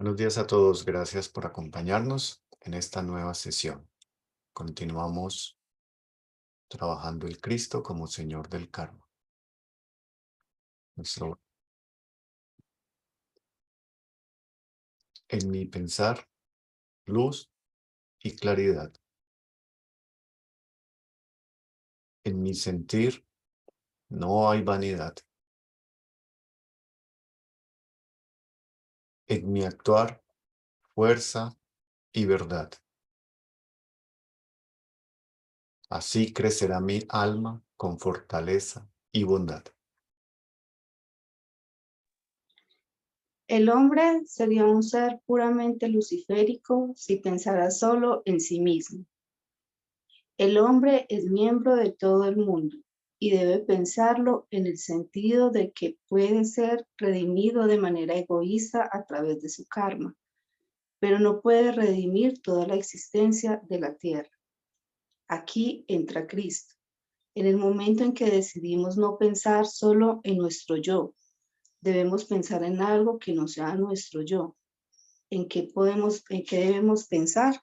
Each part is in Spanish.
Buenos días a todos, gracias por acompañarnos en esta nueva sesión. Continuamos trabajando el Cristo como Señor del karma. Nuestro, en mi pensar, luz y claridad. En mi sentir, no hay vanidad. En mi actuar, fuerza y verdad. Así crecerá mi alma con fortaleza y bondad. El hombre sería un ser puramente luciférico si pensara solo en sí mismo. El hombre es miembro de todo el mundo y debe pensarlo en el sentido de que puede ser redimido de manera egoísta a través de su karma, pero no puede redimir toda la existencia de la tierra. Aquí entra Cristo. En el momento en que decidimos no pensar solo en nuestro yo, debemos pensar en algo que no sea nuestro yo. En qué debemos pensar?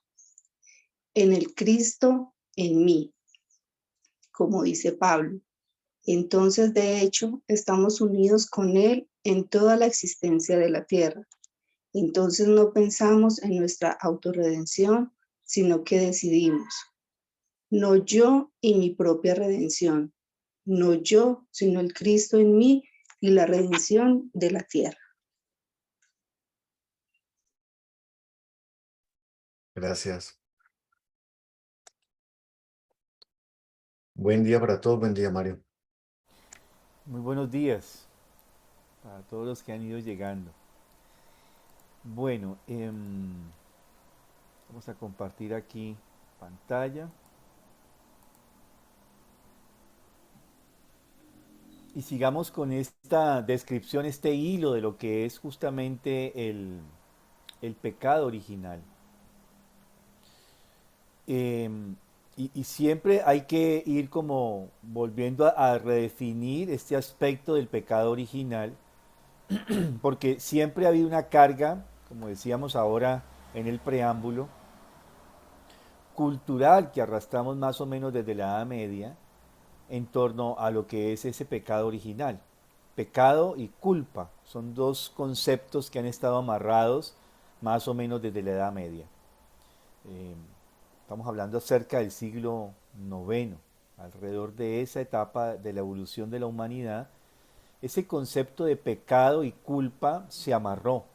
En el Cristo en mí, como dice Pablo. Entonces, de hecho, estamos unidos con Él en toda la existencia de la tierra. Entonces no pensamos en nuestra autorredención, sino que decidimos, no yo y mi propia redención, no yo, sino el Cristo en mí y la redención de la tierra. Gracias. Buen día para todos, buen día, Mario. Muy buenos días para todos los que han ido llegando. Bueno, vamos a compartir aquí pantalla y sigamos con esta descripción, este hilo de lo que es justamente el pecado original. Em, y siempre hay que ir como volviendo a redefinir este aspecto del pecado original, porque siempre ha habido una carga, como decíamos ahora en el preámbulo, cultural que arrastramos más o menos desde la Edad Media en torno a lo que es ese pecado original. Pecado y culpa son dos conceptos que han estado amarrados más o menos desde la Edad Media. Eh, Estamos hablando acerca del siglo noveno, alrededor de esa etapa de la evolución de la humanidad. Ese concepto de pecado y culpa se amarró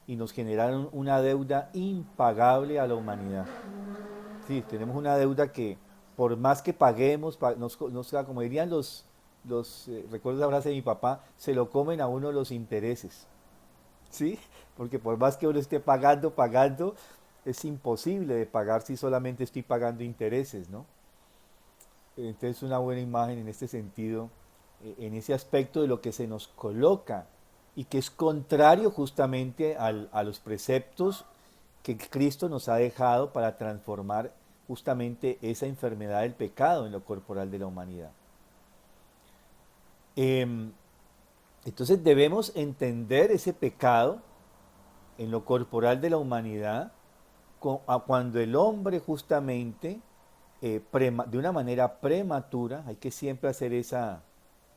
y nos generaron una deuda impagable a la humanidad. Sí, tenemos una deuda que por más que paguemos, como dirían recuerdo la frase de mi papá, se lo comen a uno los intereses. ¿Sí? Porque por más que uno esté pagando, es imposible de pagar si solamente estoy pagando intereses, ¿no? Entonces una buena imagen en este sentido, en ese aspecto de lo que se nos coloca y que es contrario justamente a los preceptos que Cristo nos ha dejado para transformar justamente esa enfermedad del pecado en lo corporal de la humanidad. Em, entonces debemos entender ese pecado en lo corporal de la humanidad cuando el hombre justamente, de una manera prematura, hay que siempre hacer esa,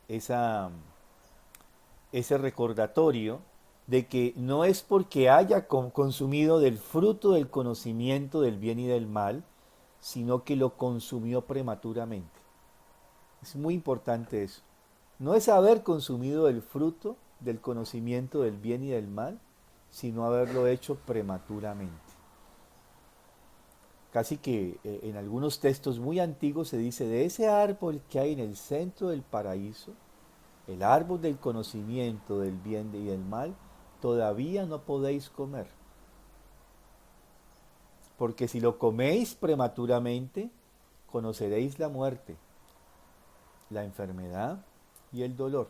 ese recordatorio de que no es porque haya consumido del fruto del conocimiento del bien y del mal, sino que lo consumió prematuramente. Es muy importante eso. No es haber consumido el fruto del conocimiento del bien y del mal, sino haberlo hecho prematuramente. Casi que en algunos textos muy antiguos se dice, de ese árbol que hay en el centro del paraíso, el árbol del conocimiento del bien y del mal, todavía no podéis comer. Porque si lo coméis prematuramente, conoceréis la muerte, la enfermedad y el dolor.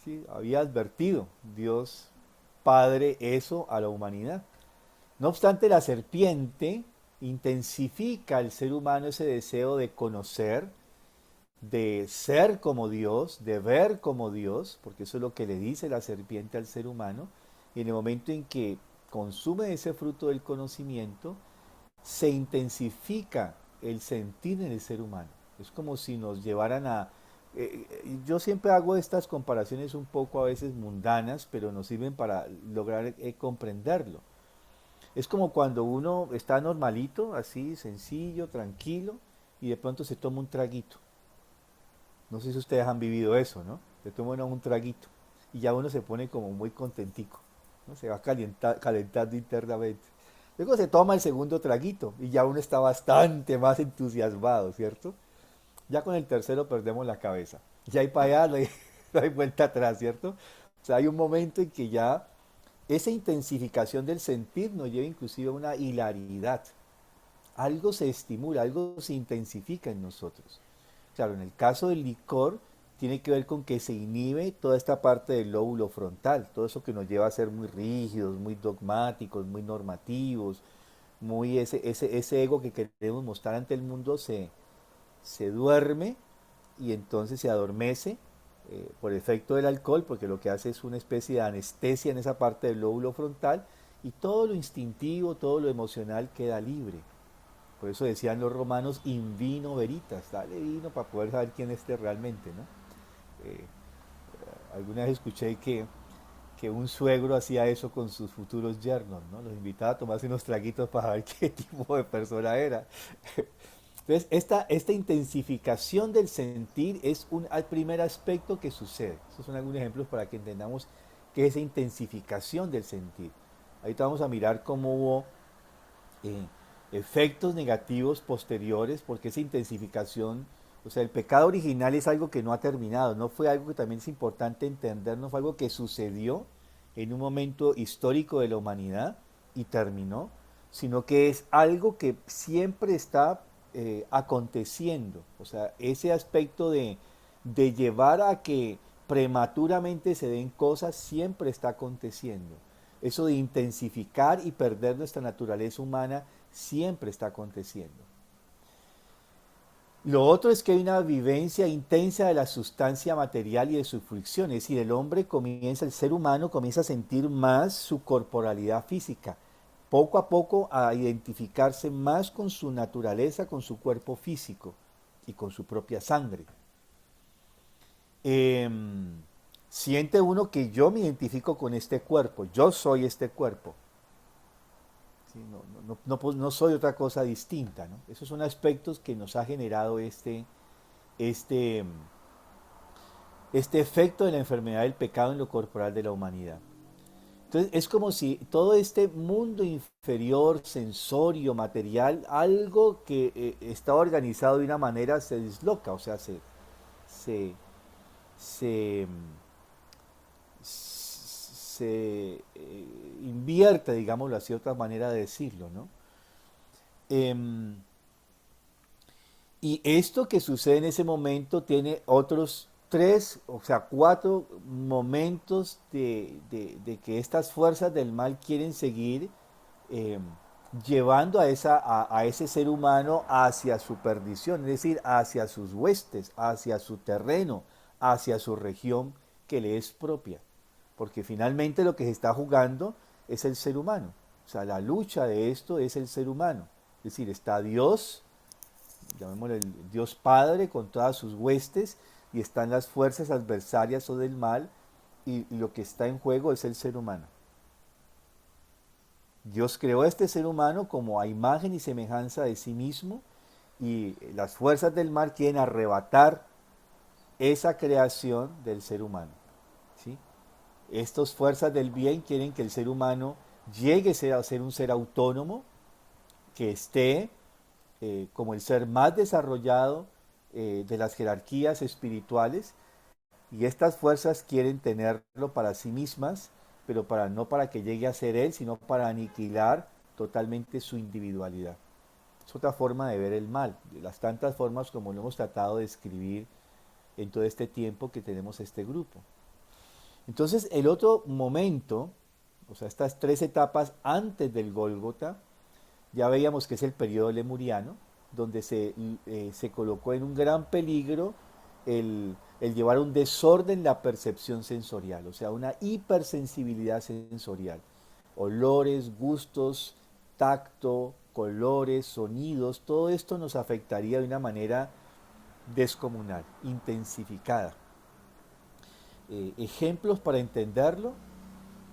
Sí, había advertido Dios Padre eso a la humanidad. No obstante, la serpiente intensifica al ser humano ese deseo de conocer, de ser como Dios, de ver como Dios, porque eso es lo que le dice la serpiente al ser humano, y en el momento en que consume ese fruto del conocimiento, se intensifica el sentir en el ser humano. Es como si nos llevaran a... yo siempre hago estas comparaciones un poco a veces mundanas, pero nos sirven para lograr comprenderlo. Es como cuando uno está normalito, así, sencillo, tranquilo, y de pronto se toma un traguito. No sé si ustedes han vivido eso, ¿no? Se toma uno un traguito y ya uno se pone como muy contentico, ¿no? Se va calentando internamente. Luego se toma el segundo traguito y ya uno está bastante más entusiasmado, ¿cierto? Ya con el tercero perdemos la cabeza. Ya hay para allá, no hay, no hay vuelta atrás, ¿cierto? O sea, hay un momento en que ya esa intensificación del sentir nos lleva inclusive a una hilaridad. Algo se estimula, algo se intensifica en nosotros. Claro, en el caso del licor tiene que ver con que se inhibe toda esta parte del lóbulo frontal, todo eso que nos lleva a ser muy rígidos, muy dogmáticos, muy normativos, muy ese ego que queremos mostrar ante el mundo se duerme y entonces se adormece por efecto del alcohol, porque lo que hace es una especie de anestesia en esa parte del lóbulo frontal y todo lo instintivo, todo lo emocional queda libre. Por eso decían los romanos, in vino veritas, dale vino para poder saber quién esté realmente, ¿no? Eh, alguna vez escuché que un suegro hacía eso con sus futuros yernos, ¿no? Los invitaba a tomarse unos traguitos para ver qué tipo de persona era. Entonces, esta intensificación del sentir es un al primer aspecto que sucede. Estos son algunos ejemplos para que entendamos qué es esa intensificación del sentir. Ahorita vamos a mirar cómo hubo eh, efectos negativos posteriores, porque esa intensificación, o sea, el pecado original es algo que no ha terminado, no fue algo que también es importante entender, no fue algo que sucedió en un momento histórico de la humanidad y terminó, sino que es algo que siempre está aconteciendo, o sea, ese aspecto de llevar a que prematuramente se den cosas siempre está aconteciendo. Eso de intensificar y perder nuestra naturaleza humana siempre está aconteciendo. Lo otro es que hay una vivencia intensa de la sustancia material y de su fricción, es decir, el ser humano comienza a sentir más su corporalidad física, poco a poco a identificarse más con su naturaleza, con su cuerpo físico y con su propia sangre. Eh, siente uno que yo me identifico con este cuerpo, yo soy este cuerpo. Sí, no soy otra cosa distinta, ¿no? Esos son aspectos que nos ha generado este, este efecto de la enfermedad del pecado en lo corporal de la humanidad. Entonces es como si todo este mundo inferior, sensorio, material, algo que está organizado de una manera se disloca, o sea, se, se, invierte, digámoslo así, otra manera de decirlo, ¿no? Em, y esto que sucede en ese momento tiene otros tres, o sea, cuatro momentos de que estas fuerzas del mal quieren seguir eh, llevando a ese ser humano hacia su perdición, es decir, hacia sus huestes, hacia su terreno, hacia su región que le es propia. Porque finalmente lo que se está jugando es el ser humano. O sea, la lucha de esto es el ser humano. Es decir, está Dios, llamémosle el Dios Padre con todas sus huestes, y están las fuerzas adversarias o del mal, y lo que está en juego es el ser humano. Dios creó a este ser humano como a imagen y semejanza de sí mismo, y las fuerzas del mal quieren arrebatar esa creación del ser humano. ¿Sí? Estas fuerzas del bien quieren que el ser humano llegue a ser un ser autónomo, que esté como el ser más desarrollado de las jerarquías espirituales, y estas fuerzas quieren tenerlo para sí mismas, pero no para que llegue a ser él, sino para aniquilar totalmente su individualidad. Es otra forma de ver el mal, de las tantas formas como lo hemos tratado de escribir en todo este tiempo que tenemos este grupo. Entonces, el otro momento, o sea, estas tres etapas antes del Gólgota, ya veíamos que es el periodo lemuriano, donde se colocó en un gran peligro el llevar un desorden en la percepción sensorial, o sea, una hipersensibilidad sensorial. Olores, gustos, tacto, colores, sonidos, todo esto nos afectaría de una manera descomunal, intensificada. Ejemplos para entenderlo,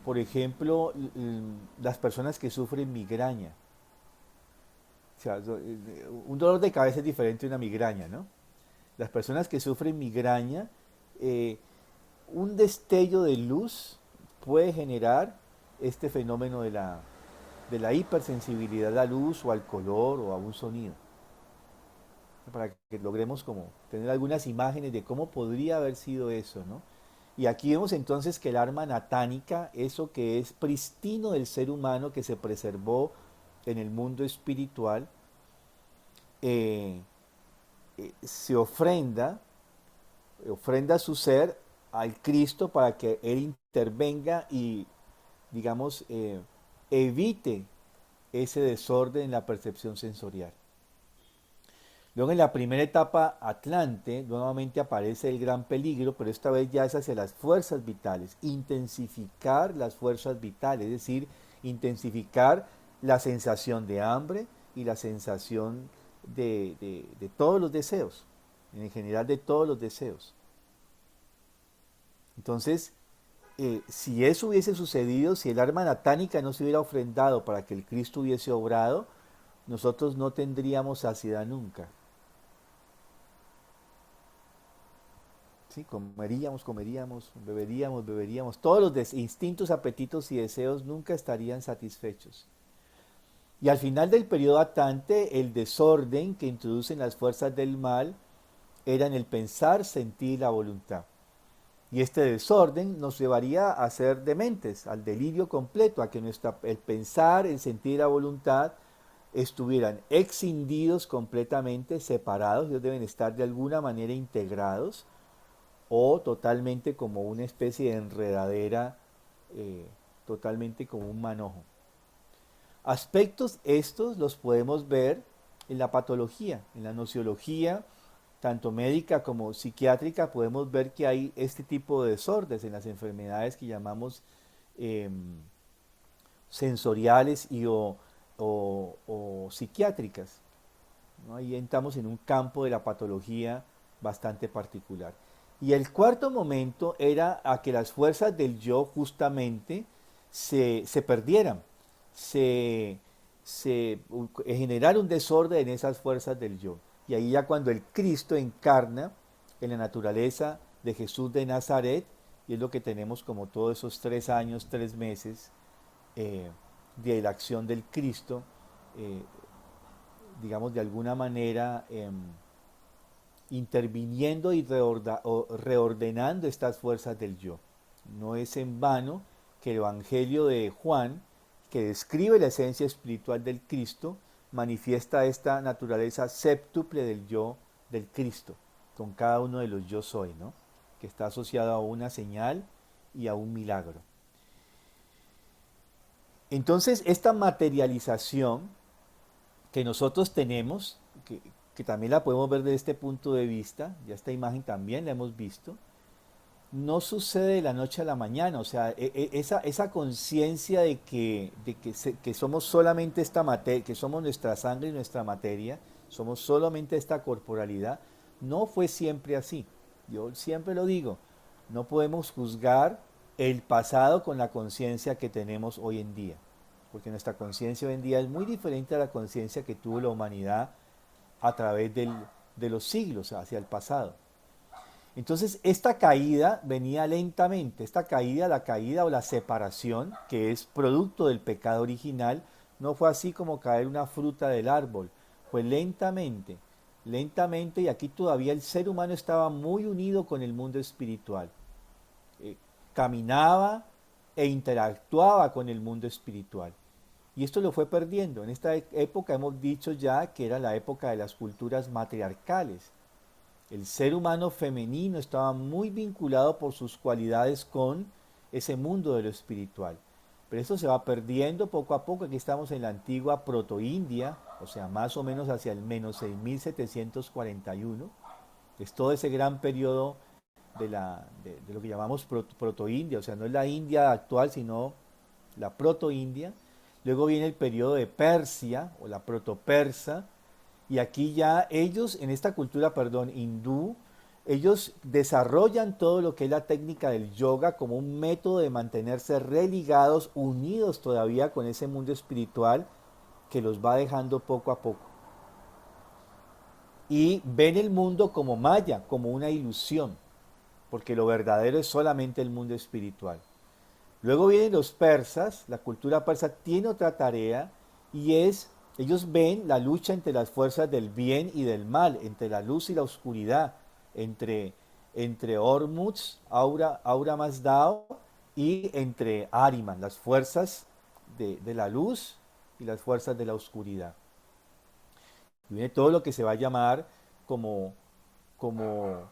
por ejemplo, las personas que sufren migraña. O sea, un dolor de cabeza es diferente a una migraña, ¿no? Las personas que sufren migraña, eh, un destello de luz puede generar este fenómeno de la hipersensibilidad a la luz o al color o a un sonido. Para que logremos como tener algunas imágenes de cómo podría haber sido eso, ¿no? Y aquí vemos entonces que el arma natánica, eso que es pristino del ser humano, que se preservó en el mundo espiritual, eh, se ofrenda su ser al Cristo para que Él intervenga y, digamos, evite ese desorden en la percepción sensorial. Luego en la primera etapa Atlante nuevamente aparece el gran peligro, pero esta vez ya es hacia las fuerzas vitales, intensificar las fuerzas vitales, es decir, intensificar la sensación de hambre y la sensación de todos los deseos, en general de todos los deseos. Entonces, si eso hubiese sucedido, si el arma natánica no se hubiera ofrendado para que el Cristo hubiese obrado, nosotros no tendríamos saciedad nunca. ¿Sí? Comeríamos, beberíamos. Todos los instintos, apetitos y deseos nunca estarían satisfechos. Y al final del periodo atante, el desorden que introducen las fuerzas del mal era en el pensar, sentir y la voluntad. Y este desorden nos llevaría a ser dementes, al delirio completo, a que el pensar, el sentir y la voluntad estuvieran escindidos completamente, separados. Ellos deben estar de alguna manera integrados o totalmente como una especie de enredadera, totalmente como un manojo. Aspectos estos los podemos ver en la patología, en la nociología, tanto médica como psiquiátrica, podemos ver que hay este tipo de desórdenes en las enfermedades que llamamos eh, sensoriales o psiquiátricas, ¿no? Ahí entramos en un campo de la patología bastante particular. Y el cuarto momento era a que las fuerzas del yo justamente se perdieran, se, generara un desorden en esas fuerzas del yo. Y ahí ya cuando el Cristo encarna en la naturaleza de Jesús de Nazaret, y es lo que tenemos como todos esos 3 años, 3 meses de la acción del Cristo, eh, digamos de alguna manera interviniendo y reordenando estas fuerzas del yo. No es en vano que el Evangelio de Juan, que describe la esencia espiritual del Cristo, manifiesta esta naturaleza séptuple del yo del Cristo, con cada uno de los yo soy, ¿no? Que está asociado a una señal y a un milagro. Entonces, esta materialización que nosotros tenemos, que también la podemos ver desde este punto de vista, ya esta imagen también la hemos visto, no sucede de la noche a la mañana, o sea, esa conciencia que somos solamente esta materia, que somos nuestra sangre y nuestra materia, somos solamente esta corporalidad, no fue siempre así. Yo siempre lo digo, no podemos juzgar el pasado con la conciencia que tenemos hoy en día, porque nuestra conciencia hoy en día es muy diferente a la conciencia que tuvo la humanidad a través de los siglos hacia el pasado. Entonces, esta caída venía lentamente, esta caída, la caída o la separación, que es producto del pecado original, no fue así como caer una fruta del árbol, fue lentamente, lentamente, y aquí todavía el ser humano estaba muy unido con el mundo espiritual. Eh, Caminaba e interactuaba con el mundo espiritual. Y esto lo fue perdiendo. En esta época hemos dicho ya que era la época de las culturas matriarcales. El ser humano femenino estaba muy vinculado por sus cualidades con ese mundo de lo espiritual. Pero eso se va perdiendo poco a poco. Aquí estamos en la antigua protoindia, o sea, más o menos hacia el menos 6741. Es todo ese gran periodo de lo que llamamos proto-India, o sea, no es la India actual, sino la proto-India. Luego viene el periodo de Persia o la proto-persa, y aquí ya ellos, en esta cultura, perdón, hindú, ellos desarrollan todo lo que es la técnica del yoga como un método de mantenerse religados, unidos todavía con ese mundo espiritual que los va dejando poco a poco. Y ven el mundo como maya, como una ilusión, porque lo verdadero es solamente el mundo espiritual. Luego vienen los persas, la cultura persa tiene otra tarea y es, ellos ven la lucha entre las fuerzas del bien y del mal, entre la luz y la oscuridad, entre Ormuzd, Aura Mazdao, y entre Ahriman, las fuerzas de la luz y las fuerzas de la oscuridad. Y viene todo lo que se va a llamar como, como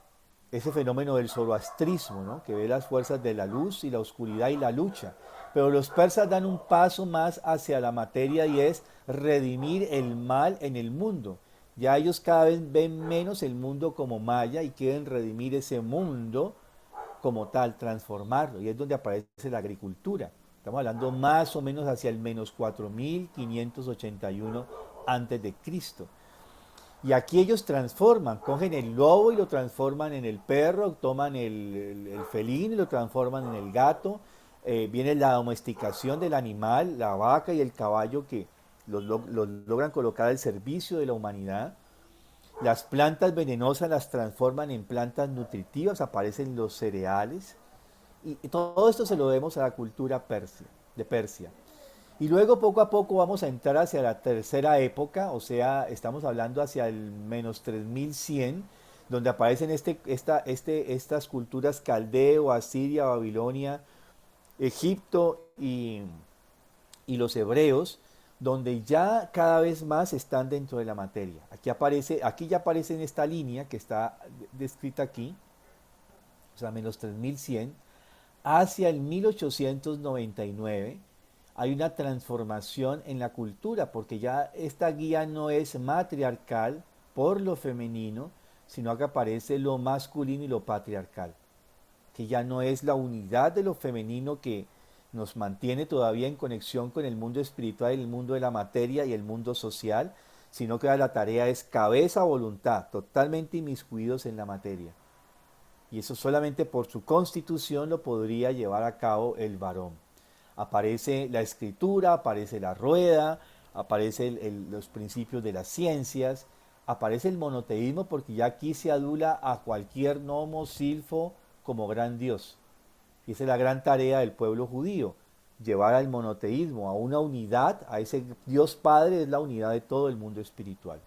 ese fenómeno del zoroastrismo, ¿no? Que ve las fuerzas de la luz y la oscuridad y la lucha. Pero los persas dan un paso más hacia la materia y es redimir el mal en el mundo. Ya ellos cada vez ven menos el mundo como maya y quieren redimir ese mundo como tal, transformarlo. Y es donde aparece la agricultura. Estamos hablando más o menos hacia el menos 4581 antes de Cristo. Y aquí ellos transforman, cogen el lobo y lo transforman en el perro, toman el felino y lo transforman en el gato. Viene la domesticación del animal, la vaca y el caballo que los logran colocar al servicio de la humanidad. Las plantas venenosas las transforman en plantas nutritivas, aparecen los cereales. Y todo esto se lo debemos a la cultura de Persia. Y luego poco a poco vamos a entrar hacia la tercera época, o sea, estamos hablando hacia el menos 3100, donde aparecen estas culturas caldeo, Asiria, Babilonia, Egipto y los hebreos, donde ya cada vez más están dentro de la materia. Aquí ya aparece en esta línea que está descrita aquí, o sea, menos 3100, hacia el 1899 hay una transformación en la cultura, porque ya esta guía no es matriarcal por lo femenino, sino que aparece lo masculino y lo patriarcal, que ya no es la unidad de lo femenino que nos mantiene todavía en conexión con el mundo espiritual, el mundo de la materia y el mundo social, sino que la tarea es cabeza, voluntad, totalmente inmiscuidos en la materia. Y eso solamente por su constitución lo podría llevar a cabo el varón. Aparece la escritura, aparece la rueda, aparecen los principios de las ciencias, aparece el monoteísmo porque ya aquí se adula a cualquier gnomo, silfo como gran dios. Y esa es la gran tarea del pueblo judío, llevar al monoteísmo, a una unidad, a ese Dios Padre es la unidad de todo el mundo espiritual.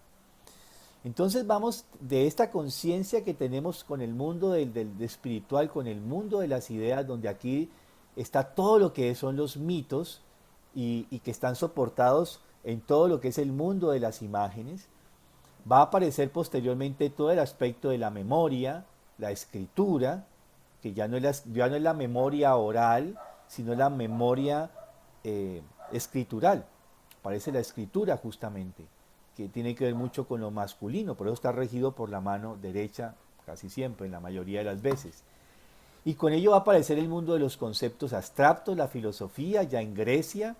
Entonces vamos de esta conciencia que tenemos con el mundo del espiritual, con el mundo de las ideas, donde aquí está todo lo que son los mitos y que están soportados en todo lo que es el mundo de las imágenes. Va a aparecer posteriormente todo el aspecto de la memoria, la escritura, que ya no es la memoria oral, sino la memoria escritural. Aparece la escritura justamente, que tiene que ver mucho con lo masculino, por eso está regido por la mano derecha casi siempre, en la mayoría de las veces. Y con ello va a aparecer el mundo de los conceptos abstractos, la filosofía, ya en Grecia,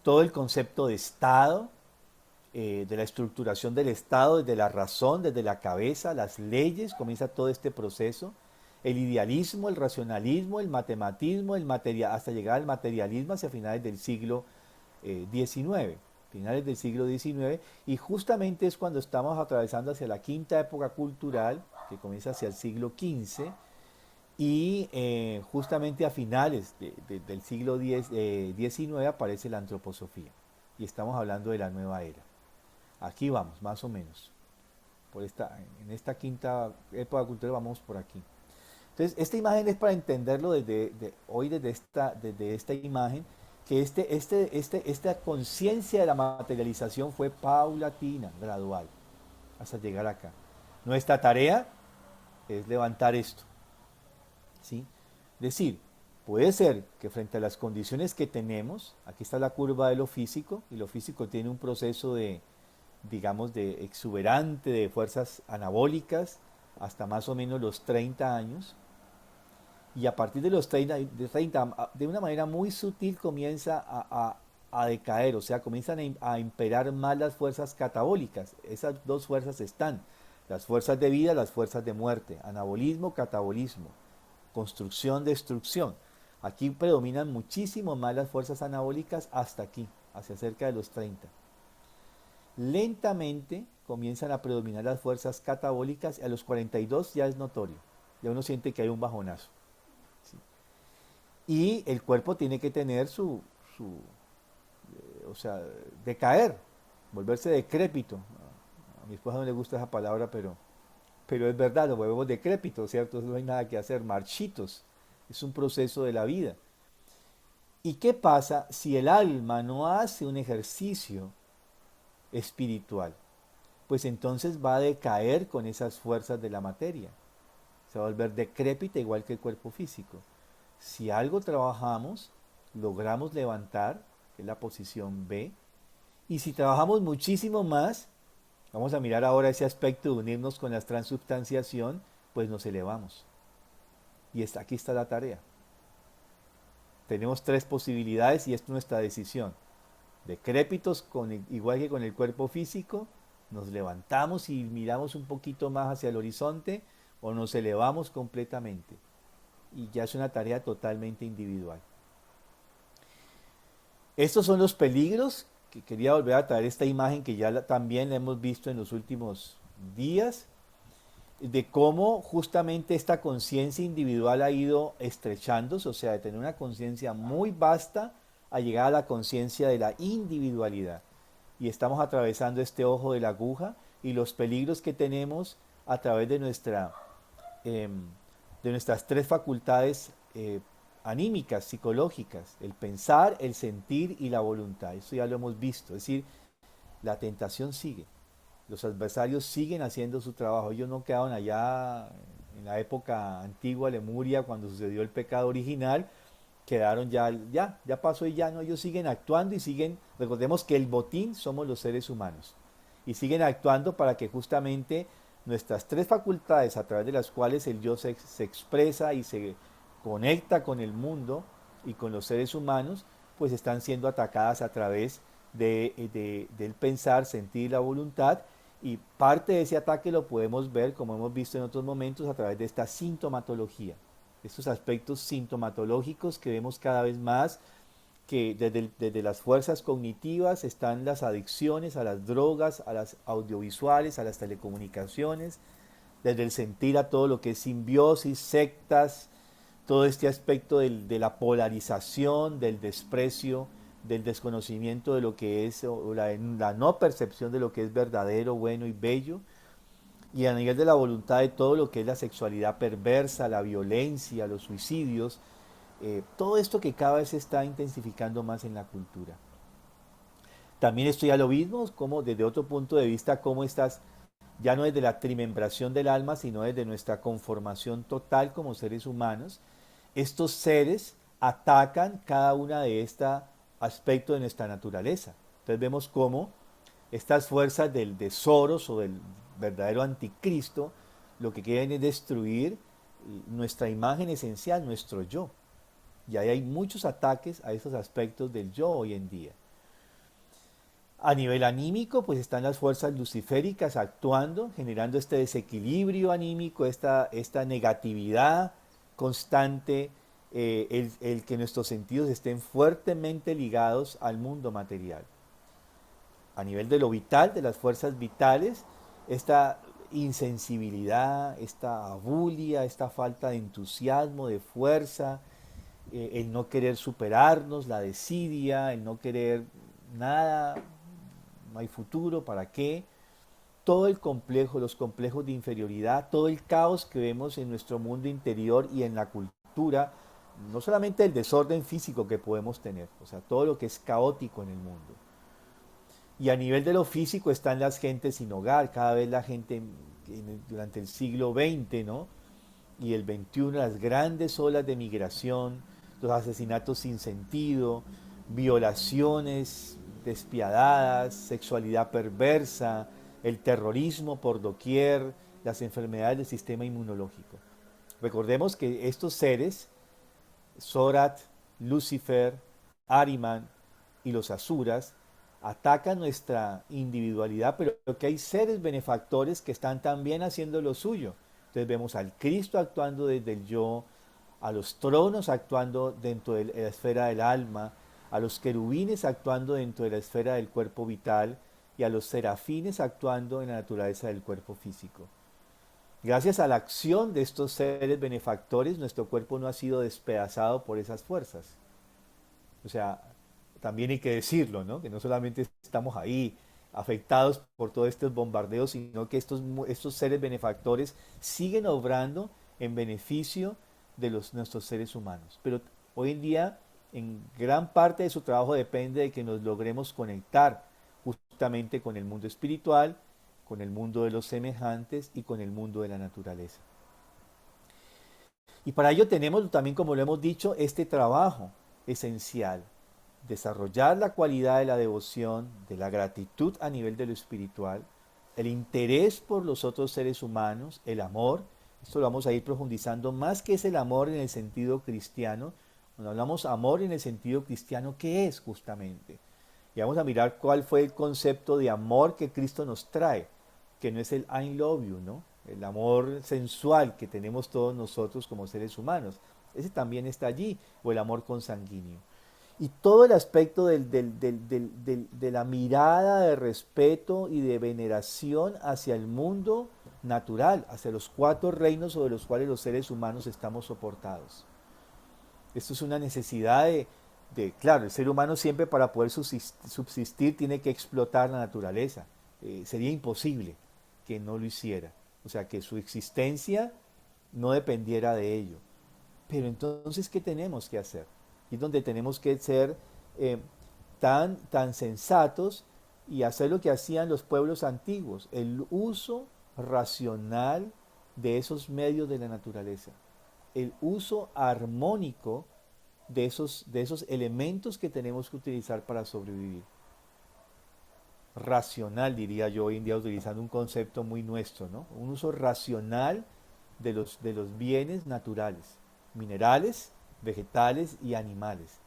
todo el concepto de Estado, de la estructuración del Estado, desde la razón, desde la cabeza, las leyes, comienza todo este proceso, el idealismo, el racionalismo, el matematismo, hasta llegar al materialismo hacia finales del siglo XIX, finales del siglo XIX, y justamente es cuando estamos atravesando hacia la quinta época cultural, que comienza hacia el siglo XV, y justamente a finales del siglo XIX aparece la antroposofía. Y estamos hablando de la nueva era. Aquí vamos, más o menos. En esta quinta época cultural vamos por aquí. Entonces, esta imagen es para entenderlo hoy desde esta imagen, que esta conciencia de la materialización fue paulatina, gradual, hasta llegar acá. Nuestra tarea es levantar esto. ¿Sí? Es decir, puede ser que frente a las condiciones que tenemos, aquí está la curva de lo físico, y lo físico tiene un proceso digamos, de exuberante, de fuerzas anabólicas, hasta más o menos los 30 años, y a partir de los 30 de una manera muy sutil comienza a decaer, o sea, comienzan a imperar más las fuerzas catabólicas. Esas dos fuerzas están, las fuerzas de vida, las fuerzas de muerte, anabolismo, catabolismo, construcción, destrucción. Aquí predominan muchísimo más las fuerzas anabólicas hasta aquí, hacia cerca de los 30. Lentamente comienzan a predominar las fuerzas catabólicas y a los 42 ya es notorio, ya uno siente que hay un bajonazo. ¿Sí? Y el cuerpo tiene que tener o sea, decaer, volverse decrépito. A mi esposa no le gusta esa palabra, pero es verdad, lo volvemos decrépito, ¿cierto? No hay nada que hacer, marchitos. Es un proceso de la vida. ¿Y qué pasa si el alma no hace un ejercicio espiritual? Pues entonces va a decaer con esas fuerzas de la materia. Se va a volver decrépita igual que el cuerpo físico. Si algo trabajamos, logramos levantar, que es la posición B, y si trabajamos muchísimo más, vamos a mirar ahora ese aspecto de unirnos con la transubstanciación, pues nos elevamos. Y aquí está la tarea. Tenemos tres posibilidades y es nuestra decisión. Decrépitos, igual que con el cuerpo físico, nos levantamos y miramos un poquito más hacia el horizonte o nos elevamos completamente. Y ya es una tarea totalmente individual. Estos son los peligros, que quería volver a traer esta imagen que ya también la hemos visto en los últimos días, de cómo justamente esta conciencia individual ha ido estrechándose, o sea, de tener una conciencia muy vasta a llegar a la conciencia de la individualidad. Y estamos atravesando este ojo de la aguja y los peligros que tenemos a través de nuestras tres facultades anímicas, psicológicas, el pensar, el sentir y la voluntad. Eso ya lo hemos visto, es decir, la tentación sigue. Los adversarios siguen haciendo su trabajo. Ellos no quedaron allá en la época antigua, Lemuria, cuando sucedió el pecado original, quedaron ya pasó y ya no, ellos siguen actuando y siguen, recordemos que el botín somos los seres humanos, y siguen actuando para que justamente nuestras tres facultades a través de las cuales el yo se expresa y se conecta con el mundo y con los seres humanos, pues están siendo atacadas a través del pensar, sentir, la voluntad, y parte de ese ataque lo podemos ver, como hemos visto en otros momentos, a través de esta sintomatología, estos aspectos sintomatológicos que vemos cada vez más, que desde las fuerzas cognitivas están las adicciones a las drogas, a las audiovisuales, a las telecomunicaciones, desde el sentir a todo lo que es simbiosis, sectas, todo este aspecto de la polarización, del desprecio, del desconocimiento de lo que es, o la no percepción de lo que es verdadero, bueno y bello, y a nivel de la voluntad de todo lo que es la sexualidad perversa, la violencia, los suicidios, todo esto que cada vez se está intensificando más en la cultura. También esto ya lo vimos, como desde otro punto de vista, cómo estas, ya no desde la trimembración del alma, sino desde nuestra conformación total como seres humanos, estos seres atacan cada una de estos aspectos de nuestra naturaleza. Entonces vemos cómo estas fuerzas de Soros o del verdadero anticristo lo que quieren es destruir nuestra imagen esencial, nuestro yo. Y ahí hay muchos ataques a esos aspectos del yo hoy en día. A nivel anímico, pues están las fuerzas luciféricas actuando, generando este desequilibrio anímico, esta negatividad constante, el que nuestros sentidos estén fuertemente ligados al mundo material. A nivel de lo vital, de las fuerzas vitales, esta insensibilidad, esta abulia, esta falta de entusiasmo, de fuerza, el no querer superarnos, la desidia, el no querer nada, no hay futuro, ¿para qué? Todo el complejo, los complejos de inferioridad, todo el caos que vemos en nuestro mundo interior y en la cultura, no solamente el desorden físico que podemos tener, o sea, todo lo que es caótico en el mundo. Y a nivel de lo físico están las gentes sin hogar, cada vez la gente durante el siglo XX, ¿no? Y el XXI, las grandes olas de migración, los asesinatos sin sentido, violaciones despiadadas, sexualidad perversa, el terrorismo por doquier, las enfermedades del sistema inmunológico. Recordemos que estos seres, Sorat, Lucifer, Ahriman y los asuras, atacan nuestra individualidad, pero que hay seres benefactores que están también haciendo lo suyo. Entonces vemos al Cristo actuando desde el yo, a los tronos actuando dentro de la esfera del alma, a los querubines actuando dentro de la esfera del cuerpo vital y a los serafines actuando en la naturaleza del cuerpo físico. Gracias a la acción de estos seres benefactores, nuestro cuerpo no ha sido despedazado por esas fuerzas. O sea, también hay que decirlo, ¿no? Que no solamente estamos ahí afectados por todos estos bombardeos, sino que estos seres benefactores siguen obrando en beneficio de nuestros seres humanos. Pero hoy en día, en gran parte de su trabajo depende de que nos logremos conectar justamente con el mundo espiritual, con el mundo de los semejantes y con el mundo de la naturaleza. Y para ello tenemos también, como lo hemos dicho, este trabajo esencial: desarrollar la cualidad de la devoción, de la gratitud a nivel de lo espiritual, el interés por los otros seres humanos, el amor. Esto lo vamos a ir profundizando más que es el amor en el sentido cristiano. Cuando hablamos amor en el sentido cristiano, ¿qué es justamente? Y vamos a mirar cuál fue el concepto de amor que Cristo nos trae, que no es el I love you, ¿no? El amor sensual que tenemos todos nosotros como seres humanos. Ese también está allí, o el amor consanguíneo. Y todo el aspecto de la mirada de respeto y de veneración hacia el mundo natural, hacia los 4 reinos sobre los cuales los seres humanos estamos soportados. Esto es una necesidad claro, el ser humano siempre, para poder subsistir, tiene que explotar la naturaleza. Sería imposible que no lo hiciera. O sea, que su existencia no dependiera de ello. Pero entonces, ¿qué tenemos que hacer? Y es donde tenemos que ser tan sensatos y hacer lo que hacían los pueblos antiguos: el uso racional de esos medios de la naturaleza, el uso armónico de esos elementos que tenemos que utilizar para sobrevivir. Racional, diría yo hoy en día, utilizando un concepto muy nuestro, ¿no? Un uso racional de los bienes naturales, minerales, vegetales y animales.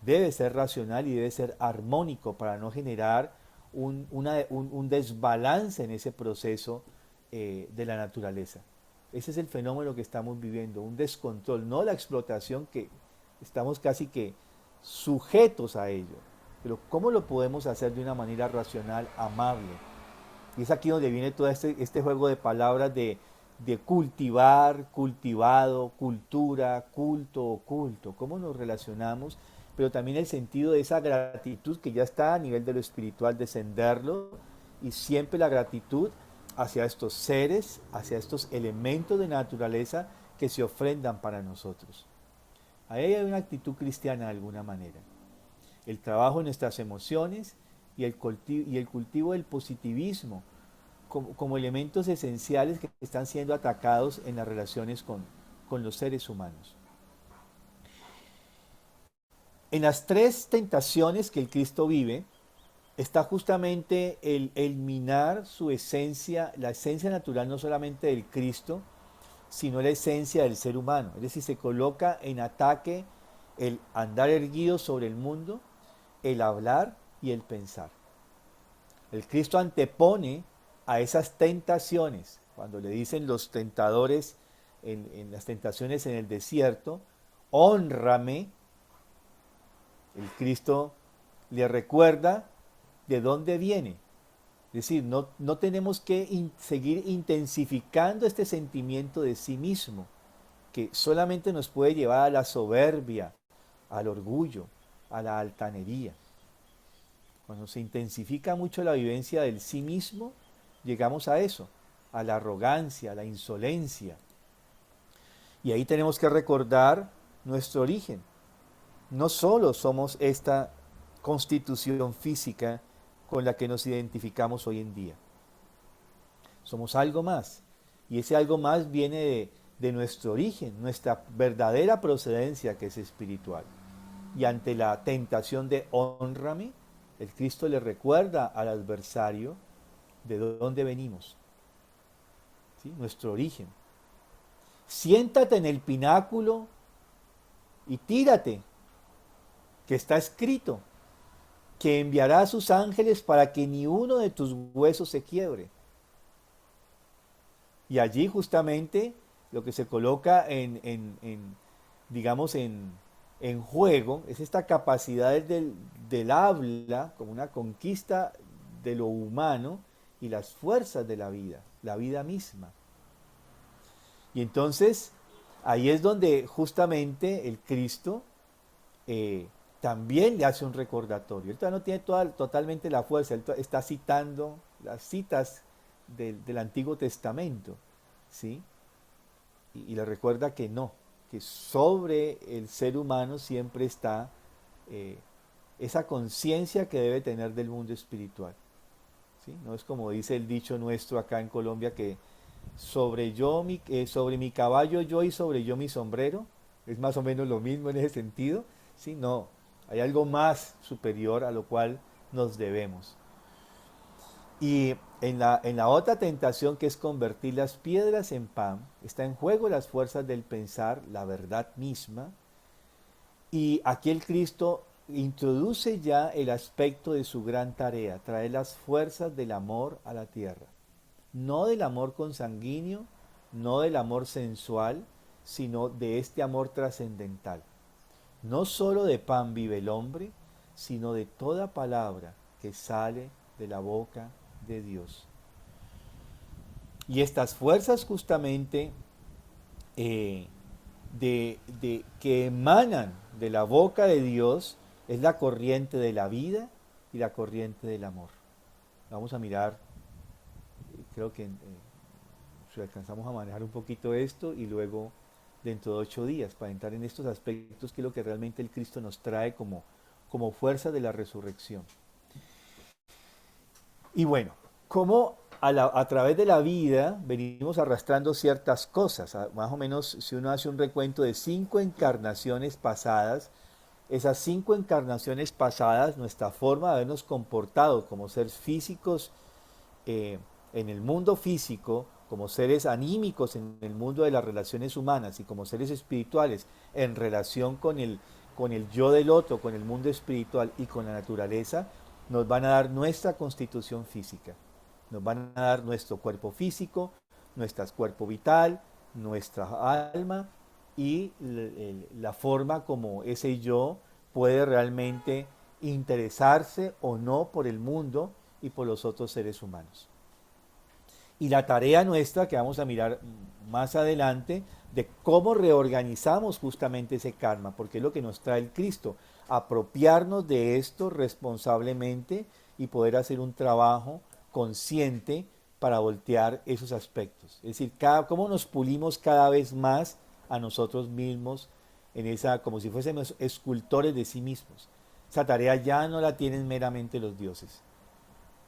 Debe ser racional y debe ser armónico para no generar un desbalance en ese proceso de la naturaleza. Ese es el fenómeno que estamos viviendo, un descontrol, no la explotación, que estamos casi que sujetos a ello. Pero ¿cómo lo podemos hacer de una manera racional, amable? Y es aquí donde viene todo este juego de palabras de cultivar, cultivado, cultura, culto, oculto. ¿Cómo nos relacionamos? Pero también el sentido de esa gratitud que ya está a nivel de lo espiritual, descenderlo, y siempre la gratitud hacia estos seres, hacia estos elementos de naturaleza que se ofrendan para nosotros. Ahí hay una actitud cristiana de alguna manera. El trabajo en nuestras emociones y el cultivo del positivismo como elementos esenciales que están siendo atacados en las relaciones con los seres humanos. En las 3 tentaciones que el Cristo vive, está justamente el minar su esencia, la esencia natural no solamente del Cristo, sino la esencia del ser humano. Es decir, se coloca en ataque el andar erguido sobre el mundo, el hablar y el pensar. El Cristo antepone a esas tentaciones. Cuando le dicen los tentadores en las tentaciones en el desierto: hónrame, el Cristo le recuerda de dónde viene. Es decir, no tenemos que seguir intensificando este sentimiento de sí mismo, que solamente nos puede llevar a la soberbia, al orgullo, a la altanería. Cuando se intensifica mucho la vivencia del sí mismo, llegamos a eso, a la arrogancia, a la insolencia. Y ahí tenemos que recordar nuestro origen. No solo somos esta constitución física con la que nos identificamos hoy en día. Somos algo más. Y ese algo más viene de nuestro origen, nuestra verdadera procedencia, que es espiritual. Y ante la tentación de hónrame, el Cristo le recuerda al adversario de dónde venimos. ¿sí? Nuestro origen. Siéntate en el pináculo y tírate, que está escrito, que enviará a sus ángeles para que ni uno de tus huesos se quiebre. Y allí justamente lo que se coloca digamos, en juego es esta capacidad del habla como una conquista de lo humano y las fuerzas de la vida misma. Y entonces ahí es donde justamente el Cristo también le hace un recordatorio. Él todavía no tiene totalmente la fuerza, él está citando las citas del Antiguo Testamento, ¿sí? Y le recuerda que no, que sobre el ser humano siempre está esa conciencia que debe tener del mundo espiritual, ¿sí? No es como dice el dicho nuestro acá en Colombia que sobre mi caballo yo y sobre yo mi sombrero, es más o menos lo mismo en ese sentido, ¿sí? No, hay algo más superior a lo cual nos debemos. Y en la otra tentación, que es convertir las piedras en pan, está en juego las fuerzas del pensar, la verdad misma. Y aquí el Cristo introduce ya el aspecto de su gran tarea, traer las fuerzas del amor a la tierra. No del amor consanguíneo, no del amor sensual, sino de este amor trascendental. No solo de pan vive el hombre, sino de toda palabra que sale de la boca de Dios. Y estas fuerzas justamente que emanan de la boca de Dios es la corriente de la vida y la corriente del amor. Vamos a mirar, creo que si alcanzamos a manejar un poquito esto y luego dentro de 8 días para entrar en estos aspectos que es lo que realmente el Cristo nos trae como fuerza de la resurrección. Y bueno, como a través de la vida venimos arrastrando ciertas cosas, más o menos si uno hace un recuento de 5 encarnaciones pasadas, esas 5 encarnaciones pasadas, nuestra forma de habernos comportado como seres físicos en el mundo físico, como seres anímicos en el mundo de las relaciones humanas y como seres espirituales en relación con el yo del otro, con el mundo espiritual y con la naturaleza, nos van a dar nuestra constitución física, nos van a dar nuestro cuerpo físico, nuestro cuerpo vital, nuestra alma y la forma como ese yo puede realmente interesarse o no por el mundo y por los otros seres humanos. Y la tarea nuestra, que vamos a mirar más adelante, de cómo reorganizamos justamente ese karma, porque es lo que nos trae el Cristo, apropiarnos de esto responsablemente y poder hacer un trabajo consciente para voltear esos aspectos. Es decir, cómo nos pulimos cada vez más a nosotros mismos, como si fuésemos escultores de sí mismos. Esa tarea ya no la tienen meramente los dioses.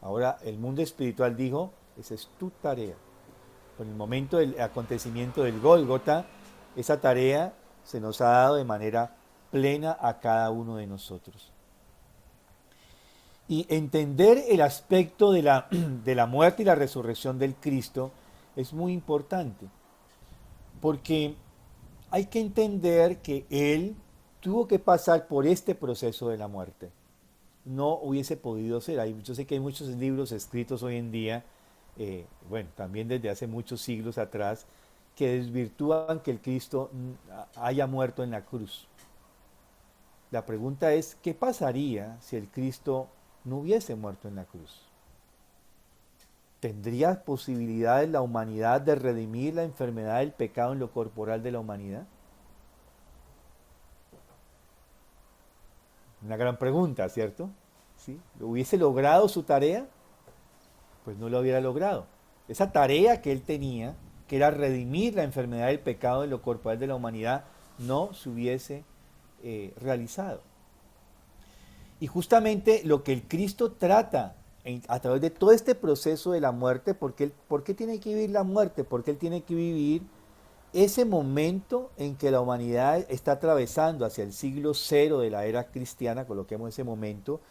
Ahora el mundo espiritual dijo, esa es tu tarea. Con el momento del acontecimiento del Gólgota, esa tarea se nos ha dado de manera plena a cada uno de nosotros. Y entender el aspecto de la muerte y la resurrección del Cristo es muy importante, porque hay que entender que Él tuvo que pasar por este proceso de la muerte. No hubiese podido ser. Yo sé que hay muchos libros escritos hoy en día, bueno, también desde hace muchos siglos atrás, que desvirtúan que el Cristo haya muerto en la cruz. La pregunta es, ¿qué pasaría si el Cristo no hubiese muerto en la cruz? ¿Tendría posibilidades la humanidad de redimir la enfermedad del pecado en lo corporal de la humanidad? Una gran pregunta, ¿cierto? ¿Sí? ¿Hubiese logrado su tarea? Pues no lo hubiera logrado. Esa tarea que él tenía, que era redimir la enfermedad del pecado en lo corporal de la humanidad, no se hubiese realizado. Y justamente lo que el Cristo trata a través de todo este proceso de la muerte, ¿por qué tiene que vivir la muerte? Porque él tiene que vivir ese momento en que la humanidad está atravesando hacia el siglo cero de la era cristiana, coloquemos ese momento,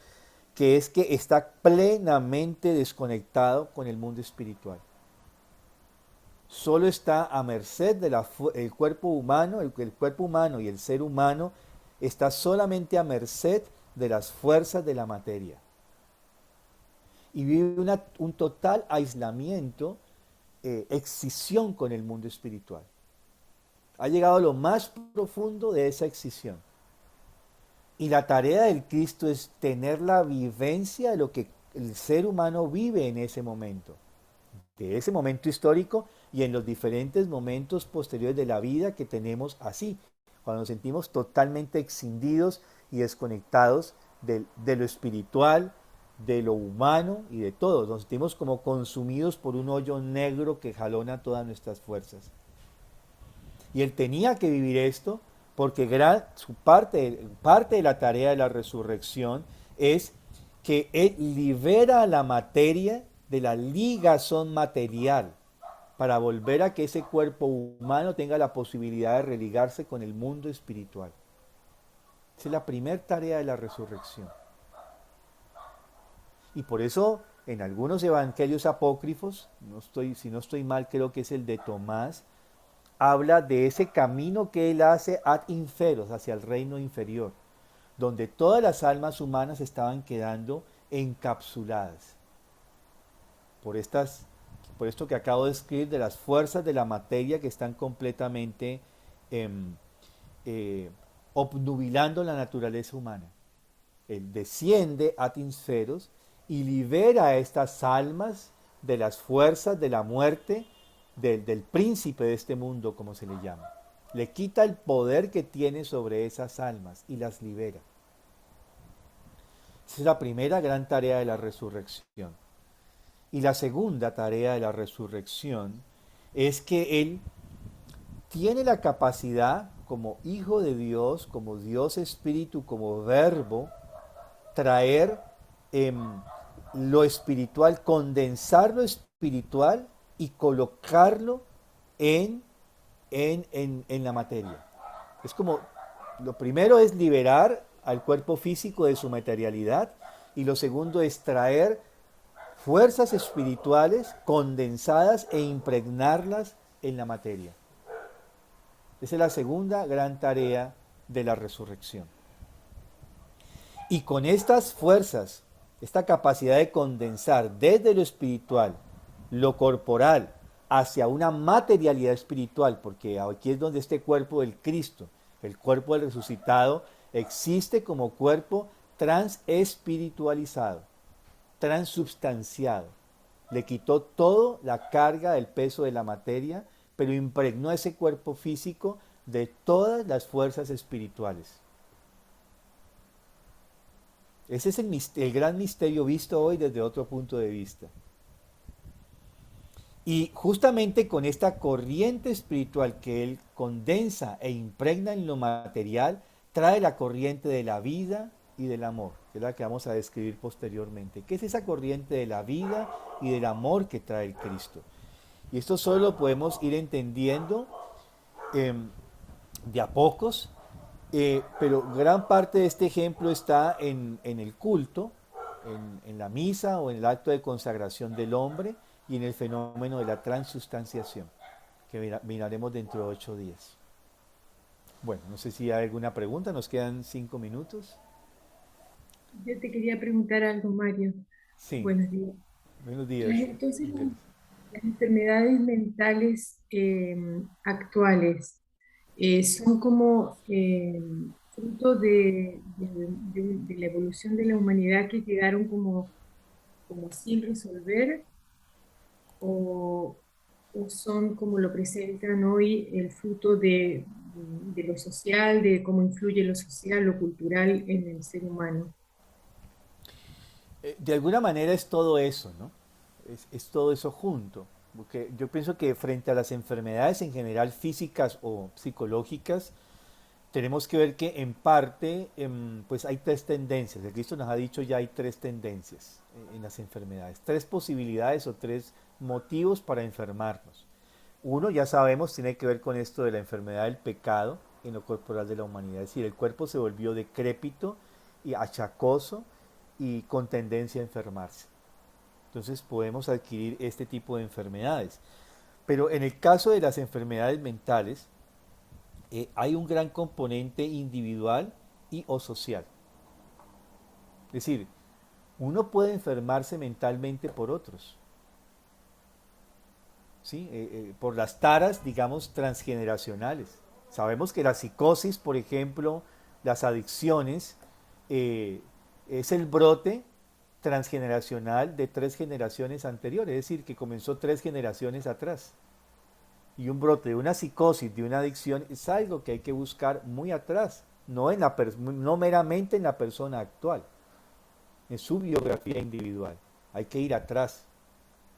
que es que está plenamente desconectado con el mundo espiritual. solo está a merced de el cuerpo humano, el cuerpo humano y el ser humano está solamente a merced de las fuerzas de la materia. Y vive un total aislamiento, excisión con el mundo espiritual. Ha llegado a lo más profundo de esa excisión. Y la tarea del Cristo es tener la vivencia de lo que el ser humano vive en ese momento, de ese momento histórico y en los diferentes momentos posteriores de la vida que tenemos así, cuando nos sentimos totalmente escindidos y desconectados de lo espiritual, de lo humano y de todo. Nos sentimos como consumidos por un hoyo negro que jalona todas nuestras fuerzas. Y él tenía que vivir esto porque parte de la tarea de la resurrección es que él libera a la materia de la ligazón material para volver a que ese cuerpo humano tenga la posibilidad de religarse con el mundo espiritual. Esa es la primera tarea de la resurrección. Y por eso en algunos evangelios apócrifos, si no estoy mal, creo que es el de Tomás, habla de ese camino que él hace ad inferos, hacia el reino inferior, donde todas las almas humanas estaban quedando encapsuladas por esto que acabo de escribir, de las fuerzas de la materia que están completamente em, eh, obnubilando la naturaleza humana. Él desciende ad inferos y libera a estas almas de las fuerzas de la muerte del príncipe de este mundo, como se le llama. Le quita el poder que tiene sobre esas almas y las libera. Esa es la primera gran tarea de la resurrección. Y la segunda tarea de la resurrección es que Él tiene la capacidad, como Hijo de Dios, como Dios Espíritu, como Verbo, traer lo espiritual, condensar lo espiritual y colocarlo en, en la materia. Es como, lo primero es liberar al cuerpo físico de su materialidad y lo segundo es traer fuerzas espirituales condensadas e impregnarlas en la materia. Esa es la segunda gran tarea de la resurrección. Y con estas fuerzas, esta capacidad de condensar desde lo espiritual, lo corporal, hacia una materialidad espiritual, porque aquí es donde este cuerpo del Cristo, el cuerpo del resucitado, existe como cuerpo transespiritualizado, transubstanciado. Le quitó toda la carga del peso de la materia, pero impregnó ese cuerpo físico de todas las fuerzas espirituales. Ese es el gran misterio visto hoy desde otro punto de vista. Y justamente con esta corriente espiritual que él condensa e impregna en lo material, trae la corriente de la vida y del amor, que es la que vamos a describir posteriormente. ¿Qué es esa corriente de la vida y del amor que trae el Cristo? Y esto solo lo podemos ir entendiendo de a pocos, pero gran parte de este ejemplo está en el culto, en la misa o en el acto de consagración del hombre y en el fenómeno de la transustanciación, que miraremos dentro de 8 días. Bueno, no sé si hay alguna pregunta, nos quedan 5 minutos. Yo te quería preguntar algo, Mario. Sí, Buenos días. buenos días. Entonces, las enfermedades mentales actuales son como fruto de la evolución de la humanidad que quedaron como sin resolver o, o son como lo presentan hoy el fruto de lo social, de cómo influye lo social, lo cultural en el ser humano. De alguna manera es todo eso, ¿no? Es todo eso junto. Porque yo pienso que frente a las enfermedades en general físicas o psicológicas, tenemos que ver que en parte pues hay tres tendencias. El Cristo nos ha dicho ya hay tres tendencias en las enfermedades, tres posibilidades o tres motivos para enfermarnos. Uno, ya sabemos, tiene que ver con esto de la enfermedad del pecado en lo corporal de la humanidad. Es decir, el cuerpo se volvió decrépito y achacoso y con tendencia a enfermarse. Entonces podemos adquirir este tipo de enfermedades. Pero en el caso de las enfermedades mentales, hay un gran componente individual y o social. Es decir, uno puede enfermarse mentalmente por otros, ¿sí? Por las taras, digamos, transgeneracionales. Sabemos que la psicosis, por ejemplo, las adicciones, eh, es el brote transgeneracional de 3 generaciones anteriores, es decir, que comenzó 3 generaciones atrás. Y un brote de una psicosis, de una adicción, es algo que hay que buscar muy atrás, no meramente en la persona actual, en su biografía individual. Hay que ir atrás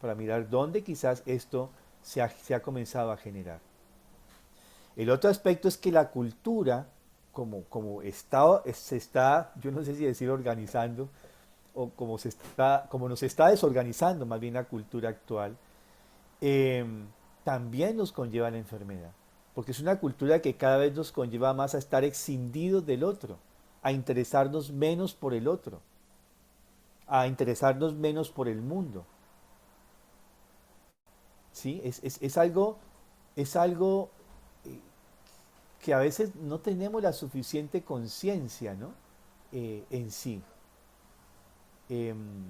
para mirar dónde quizás esto se ha comenzado a generar. El otro aspecto es que la cultura, se está, yo no sé si decir organizando, o como nos está desorganizando más bien la cultura actual, eh, también nos conlleva la enfermedad. Porque es una cultura que cada vez nos conlleva más a estar escindidos del otro, a interesarnos menos por el otro, a interesarnos menos por el mundo. ¿Sí? Es algo eh, que a veces no tenemos la suficiente conciencia, ¿no? En sí. Em,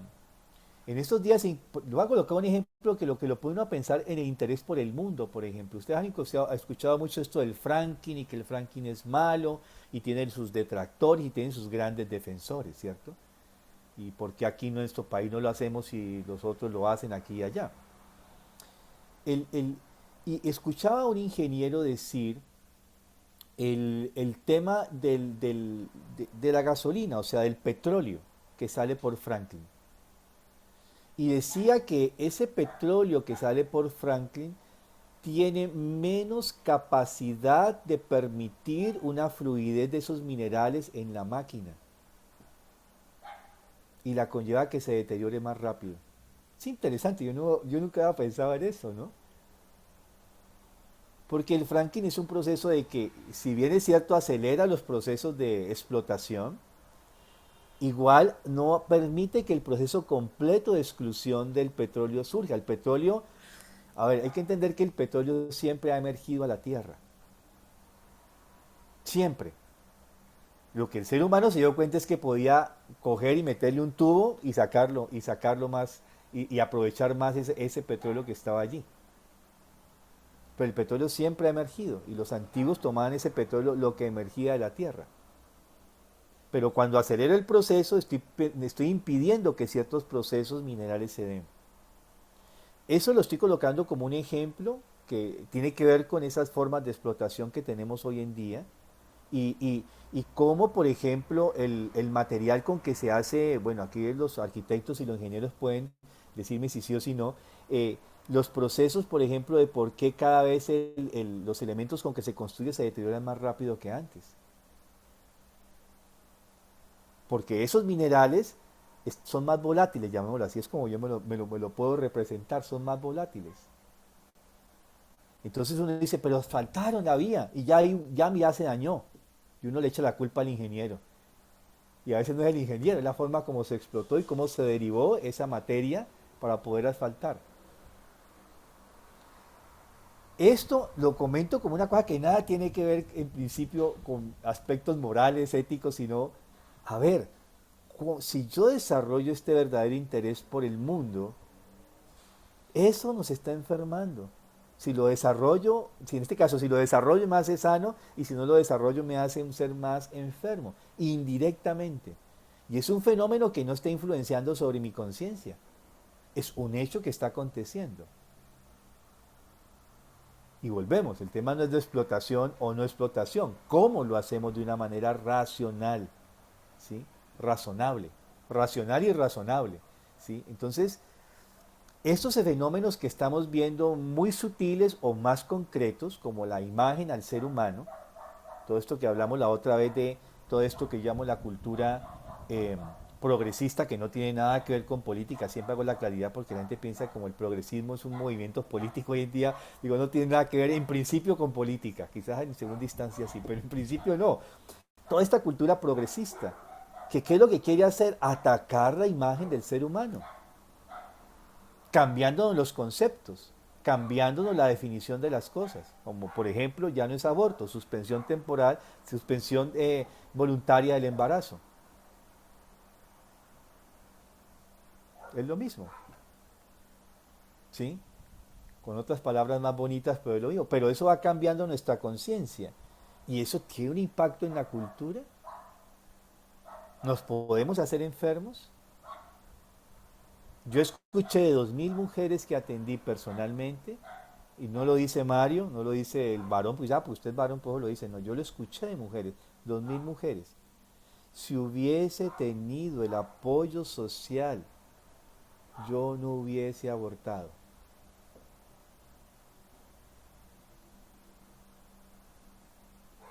en estos días, le voy a colocar un ejemplo que lo pone uno a pensar en el interés por el mundo, por ejemplo. Ustedes han escuchado mucho esto del Franklin y que el Franklin es malo y tiene sus detractores y tiene sus grandes defensores, ¿cierto? Y por qué aquí en nuestro país no lo hacemos y los otros lo hacen aquí y allá. El, el- y escuchaba a un ingeniero decir el tema de la gasolina, o sea, del petróleo que sale por Franklin. Y decía que ese petróleo que sale por Franklin tiene menos capacidad de permitir una fluidez de esos minerales en la máquina y la conlleva a que se deteriore más rápido. Es interesante, yo nunca había pensado en eso, ¿no? Porque el Franklin es un proceso de que, si bien es cierto, acelera los procesos de explotación, igual no permite que el proceso completo de exclusión del petróleo surja. El petróleo, a ver, hay que entender que el petróleo siempre ha emergido a la Tierra. Siempre. Lo que el ser humano se dio cuenta es que podía coger y meterle un tubo y sacarlo más, y aprovechar más ese petróleo que estaba allí. Pero el petróleo siempre ha emergido y los antiguos tomaban ese petróleo lo que emergía de la tierra. Pero cuando acelero el proceso estoy impidiendo que ciertos procesos minerales se den. Eso lo estoy colocando como un ejemplo que tiene que ver con esas formas de explotación que tenemos hoy en día y cómo, por ejemplo, el material con que se hace, bueno, aquí los arquitectos y los ingenieros pueden decirme si sí o si no, los procesos, por ejemplo, de por qué cada vez los elementos con que se construye se deterioran más rápido que antes. Porque esos minerales son más volátiles, llamémoslo así, es como yo me lo puedo representar, son más volátiles. Entonces uno dice, pero faltaron la vía y ya se dañó. Y uno le echa la culpa al ingeniero. Y a veces no es el ingeniero, es la forma como se explotó y cómo se derivó esa materia para poder asfaltar. Esto lo comento como una cosa que nada tiene que ver en principio con aspectos morales, éticos, sino, a ver, si yo desarrollo este verdadero interés por el mundo, eso nos está enfermando. Si en este caso, si lo desarrollo me hace sano y si no lo desarrollo me hace un ser más enfermo, indirectamente. Y es un fenómeno que no está influenciando sobre mi conciencia. Es un hecho que está aconteciendo. Y volvemos, el tema no es de explotación o no explotación. ¿Cómo lo hacemos de una manera racional? ¿Sí? Razonable. Racional y razonable. ¿Sí? Entonces, estos fenómenos que estamos viendo muy sutiles o más concretos, como la imagen al ser humano, todo esto que hablamos la otra vez de todo esto que llamo la cultura progresista, que no tiene nada que ver con política, siempre hago la claridad porque la gente piensa como el progresismo es un movimiento político hoy en día, digo, no tiene nada que ver en principio con política, quizás en segunda instancia sí, pero en principio no. Toda esta cultura progresista, que ¿qué es lo que quiere hacer? Atacar la imagen del ser humano cambiando los conceptos. cambiándonos la definición de las cosas, como por ejemplo ya no es aborto, suspensión temporal, suspensión voluntaria del embarazo. Es lo mismo, ¿sí? Con otras palabras más bonitas, pero es lo mismo. Pero eso va cambiando nuestra conciencia. Y eso tiene un impacto en la cultura. ¿Nos podemos hacer enfermos? Yo escuché de 2000 mujeres que atendí personalmente, y no lo dice Mario, no lo dice el varón, pues ya, pues usted es varón, pues lo dice. No, yo lo escuché de mujeres, 2000 mujeres. Si hubiese tenido el apoyo social, yo no hubiese abortado.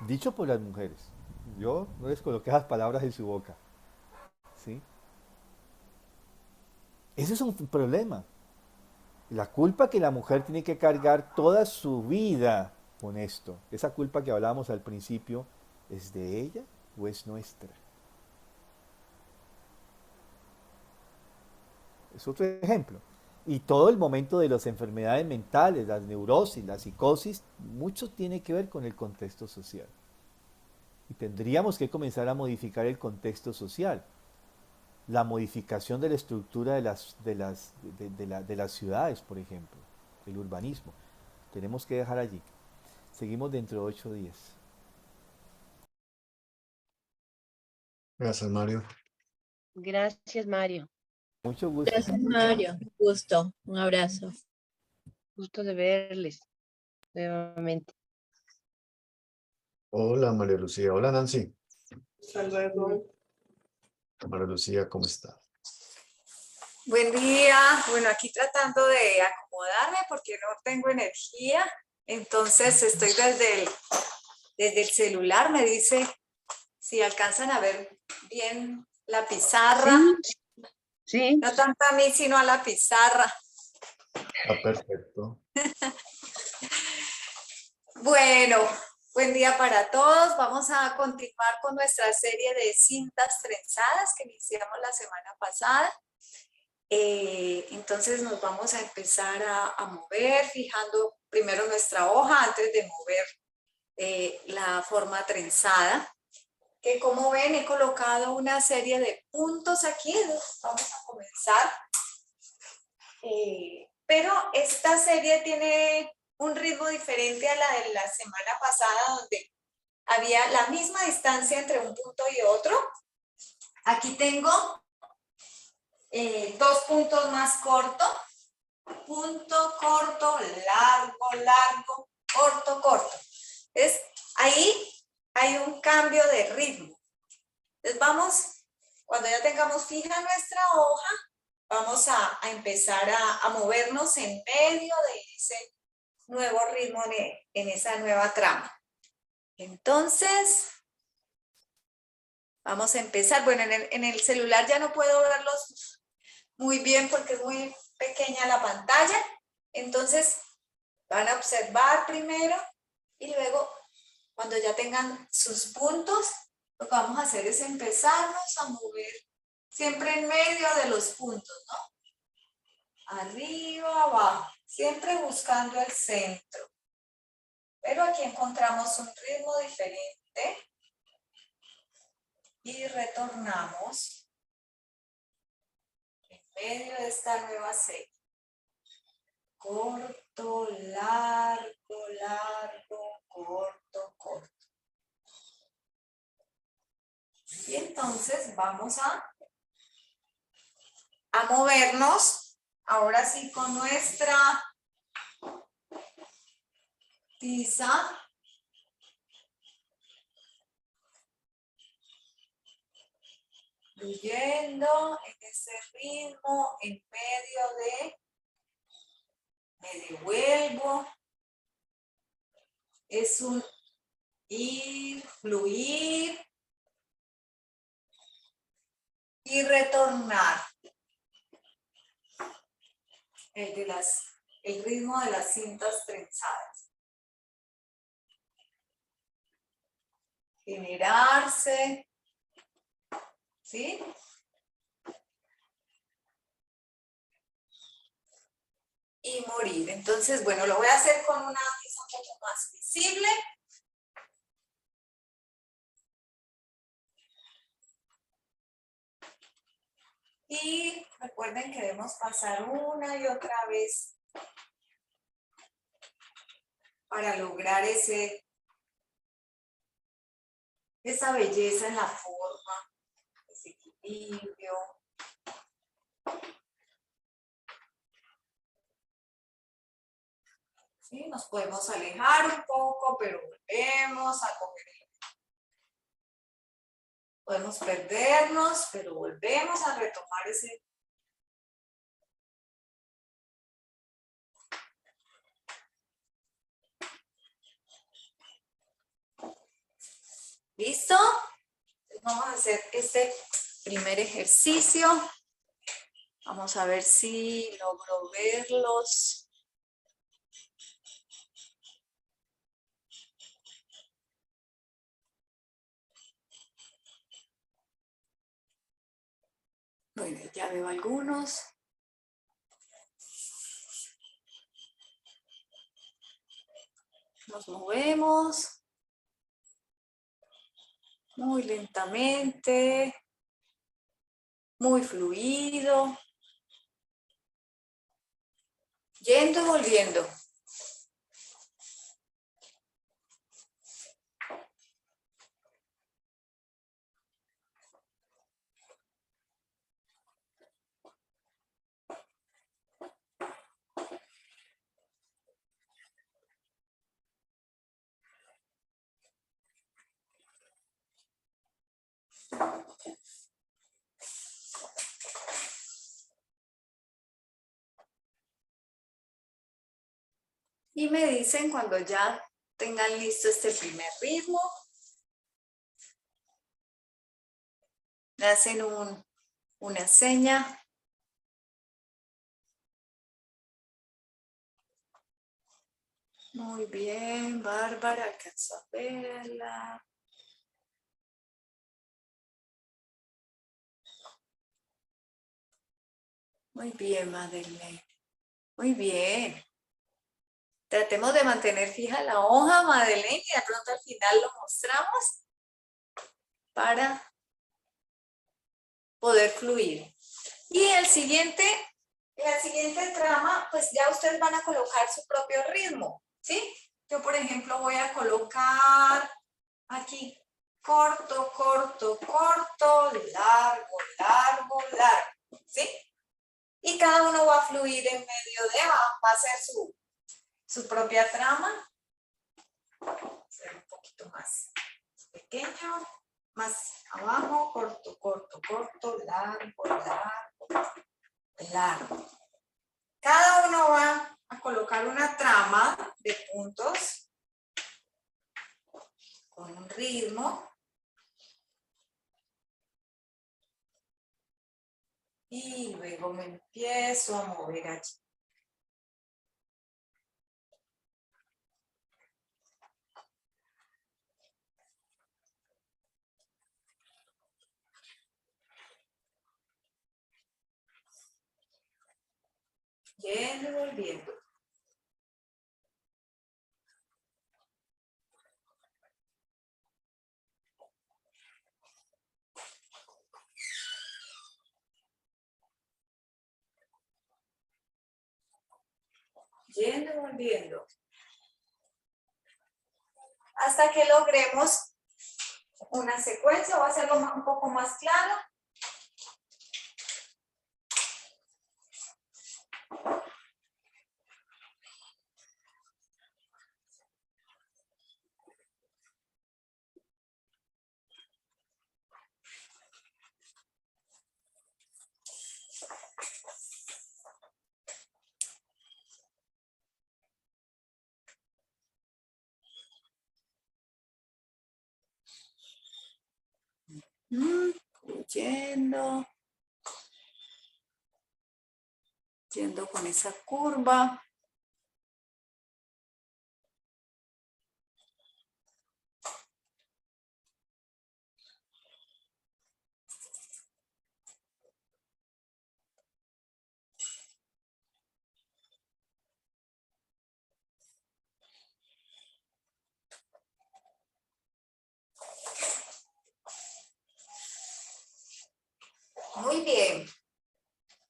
Dicho por las mujeres. Yo no les coloqué esas palabras en su boca. ¿Sí? Ese es un problema. La culpa que la mujer tiene que cargar toda su vida con esto. Esa culpa que hablábamos al principio, ¿es de ella o es nuestra? Es otro ejemplo. Y todo el momento de las enfermedades mentales, las neurosis, la psicosis, mucho tiene que ver con el contexto social. Y tendríamos que comenzar a modificar el contexto social. La modificación de la estructura de las ciudades, por ejemplo, el urbanismo. Tenemos que dejar allí. Seguimos dentro de 8 días. Gracias, Mario. Gracias, Mario. Mucho gusto. Gracias, Mario. Gusto. Un abrazo. Gusto de verles nuevamente. Hola, María Lucía. Hola, Nancy. Hasta luego. María Lucía, ¿cómo está? Buen día. Bueno, aquí tratando de acomodarme porque no tengo energía. Entonces estoy desde el celular. Me dice si alcanzan a ver bien la pizarra. Sí. No tanto a mí, sino a la pizarra. Está perfecto. Bueno, buen día para todos. Vamos a continuar con nuestra serie de cintas trenzadas que iniciamos la semana pasada. Entonces nos vamos a empezar a mover, fijando primero nuestra hoja antes de mover la forma trenzada. Que como ven he colocado una serie de puntos aquí. Vamos a comenzar. Pero esta serie tiene un ritmo diferente a la de la semana pasada, donde había la misma distancia entre un punto y otro. Aquí tengo 2 puntos más cortos. Punto, corto, largo, largo, corto, corto. Entonces, ahí hay un cambio de ritmo. Entonces vamos, cuando ya tengamos fija nuestra hoja, vamos a empezar a movernos en medio de ese nuevo ritmo, en esa nueva trama. Entonces, vamos a empezar. Bueno, en el celular ya no puedo verlos muy bien porque es muy pequeña la pantalla. Entonces, van a observar primero y luego, cuando ya tengan sus puntos, lo que vamos a hacer es empezarnos a mover siempre en medio de los puntos, ¿no? Arriba, abajo, siempre buscando el centro. Pero aquí encontramos un ritmo diferente y retornamos en medio de esta nueva serie. Corto, largo, largo, corto, corto. Y entonces vamos a movernos, ahora sí con nuestra tiza. Fluyendo en ese ritmo, en medio de, me devuelvo. Es un ir, fluir y retornar. El ritmo de las cintas trenzadas. Generarse, ¿sí? Y morir. Entonces, bueno, lo voy a hacer con una pieza un poco más visible. Y recuerden que debemos pasar una y otra vez para lograr esa belleza en la forma, ese equilibrio. ¿Sí? Nos podemos alejar un poco, pero volvemos a coger. Podemos perdernos, pero volvemos a retomar ese. ¿Listo? Vamos a hacer este primer ejercicio. Vamos a ver si logro verlos. Bueno, ya veo algunos. Nos movemos muy lentamente, muy fluido, yendo y volviendo. Y me dicen cuando ya tengan listo este primer ritmo. Me hacen una seña. Muy bien, Bárbara, alcanzo a verla. Muy bien, Madeleine. Muy bien. Tratemos de mantener fija la hoja, Madeleine, y de pronto al final lo mostramos para poder fluir. Y la siguiente trama, pues ya ustedes van a colocar su propio ritmo, ¿sí? Yo, por ejemplo, voy a colocar aquí corto, corto, corto, largo, largo, largo, ¿sí? Y cada uno va a fluir en medio de, va a hacer su propia trama. Ser un poquito más pequeño, más abajo, corto, corto, corto, largo, largo, largo. Cada uno va a colocar una trama de puntos con un ritmo. Y luego me empiezo a mover allí. Yendo y volviendo. Yendo y volviendo. Hasta que logremos una secuencia. Voy a hacerlo un poco más claro. Fluyendo. Yendo con esa curva.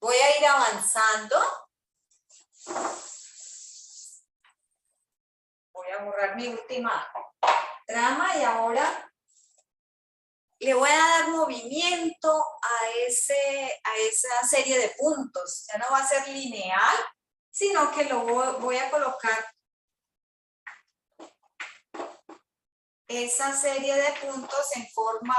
Voy a ir avanzando. Voy a borrar mi última trama y ahora le voy a dar movimiento a esa serie de puntos. Ya no va a ser lineal, sino que lo voy a colocar esa serie de puntos en forma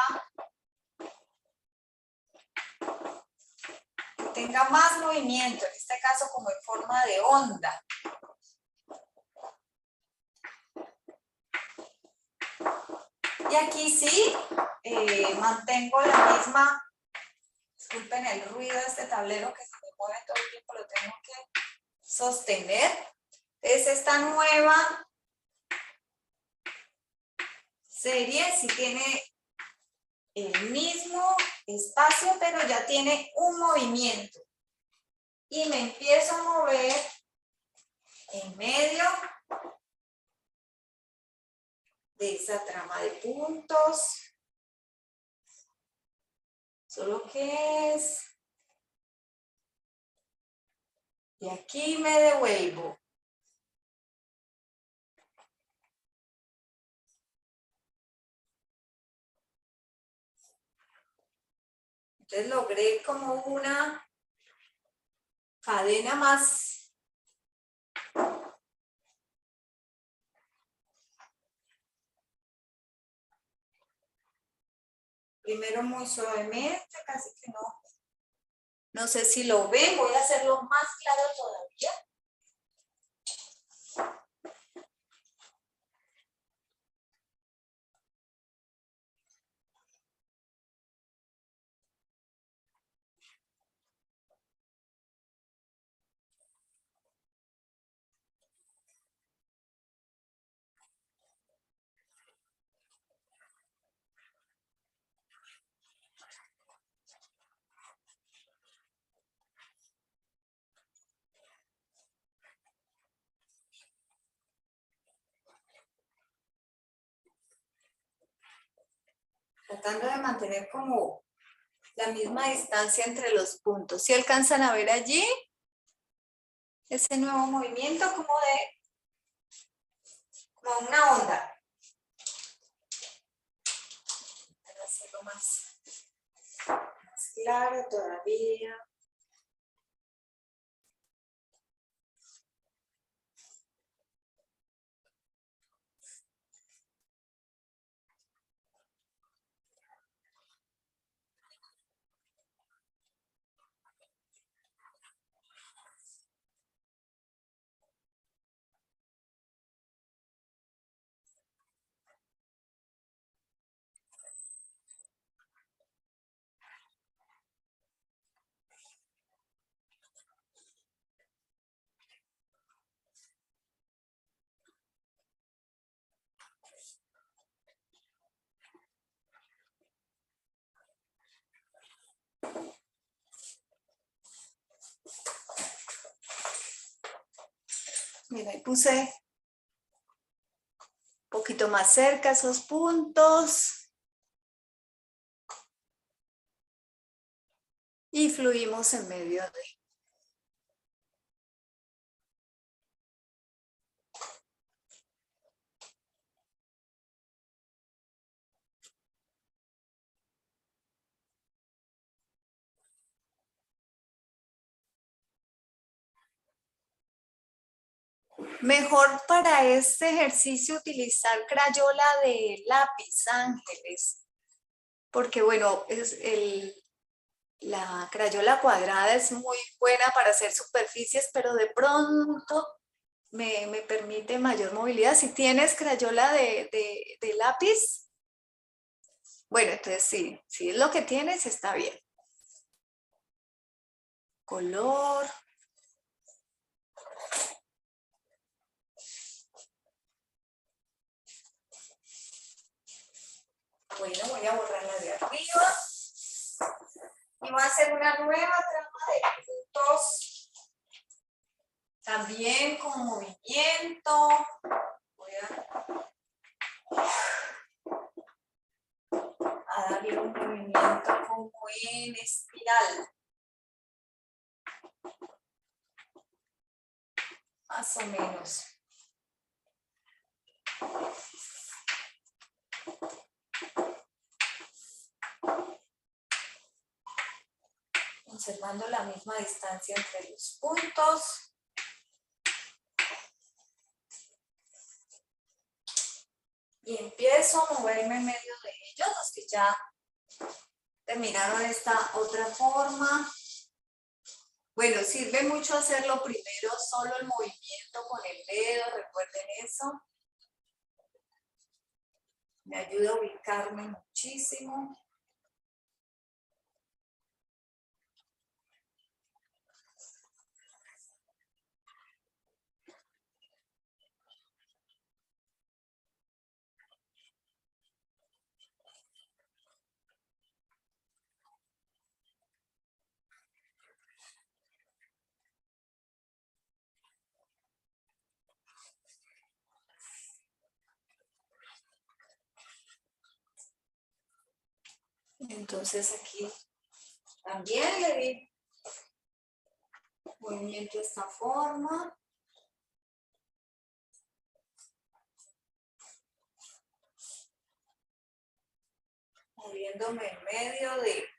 que tenga más movimiento, en este caso como en forma de onda. Y aquí sí, mantengo la misma, disculpen el ruido de este tablero que se me mueve todo el tiempo, lo tengo que sostener. Es esta nueva serie, sí tiene el mismo espacio, pero ya tiene un movimiento. Y me empiezo a mover en medio de esa trama de puntos. Solo que es. Y aquí me devuelvo. Entonces logré como una cadena más. Primero muy suavemente, casi que no. No sé si lo ven, voy a hacerlo más claro todavía. Tratando de mantener como la misma distancia entre los puntos. ¿Sí alcanzan a ver allí ese nuevo movimiento como una onda? Voy a hacerlo más claro todavía. Mira, ahí puse un poquito más cerca esos puntos. Y fluimos en medio de. Mejor para este ejercicio utilizar crayola de lápiz, Ángeles, porque bueno, la crayola cuadrada es muy buena para hacer superficies, pero de pronto me permite mayor movilidad. Si tienes crayola de lápiz, bueno, entonces sí, si es lo que tienes, está bien. Color. Bueno, voy a borrar la de arriba. Y voy a hacer una nueva trama de puntos. También con movimiento. Voy a darle un movimiento como en espiral. más o menos. Conservando la misma distancia entre los puntos. Y empiezo a moverme en medio de ellos, los que ya terminaron esta otra forma. Bueno, sirve mucho hacerlo primero, solo el movimiento con el dedo, recuerden eso. Me ayuda a ubicarme muchísimo. Entonces aquí también le di movimiento de esta forma. Moviéndome en medio de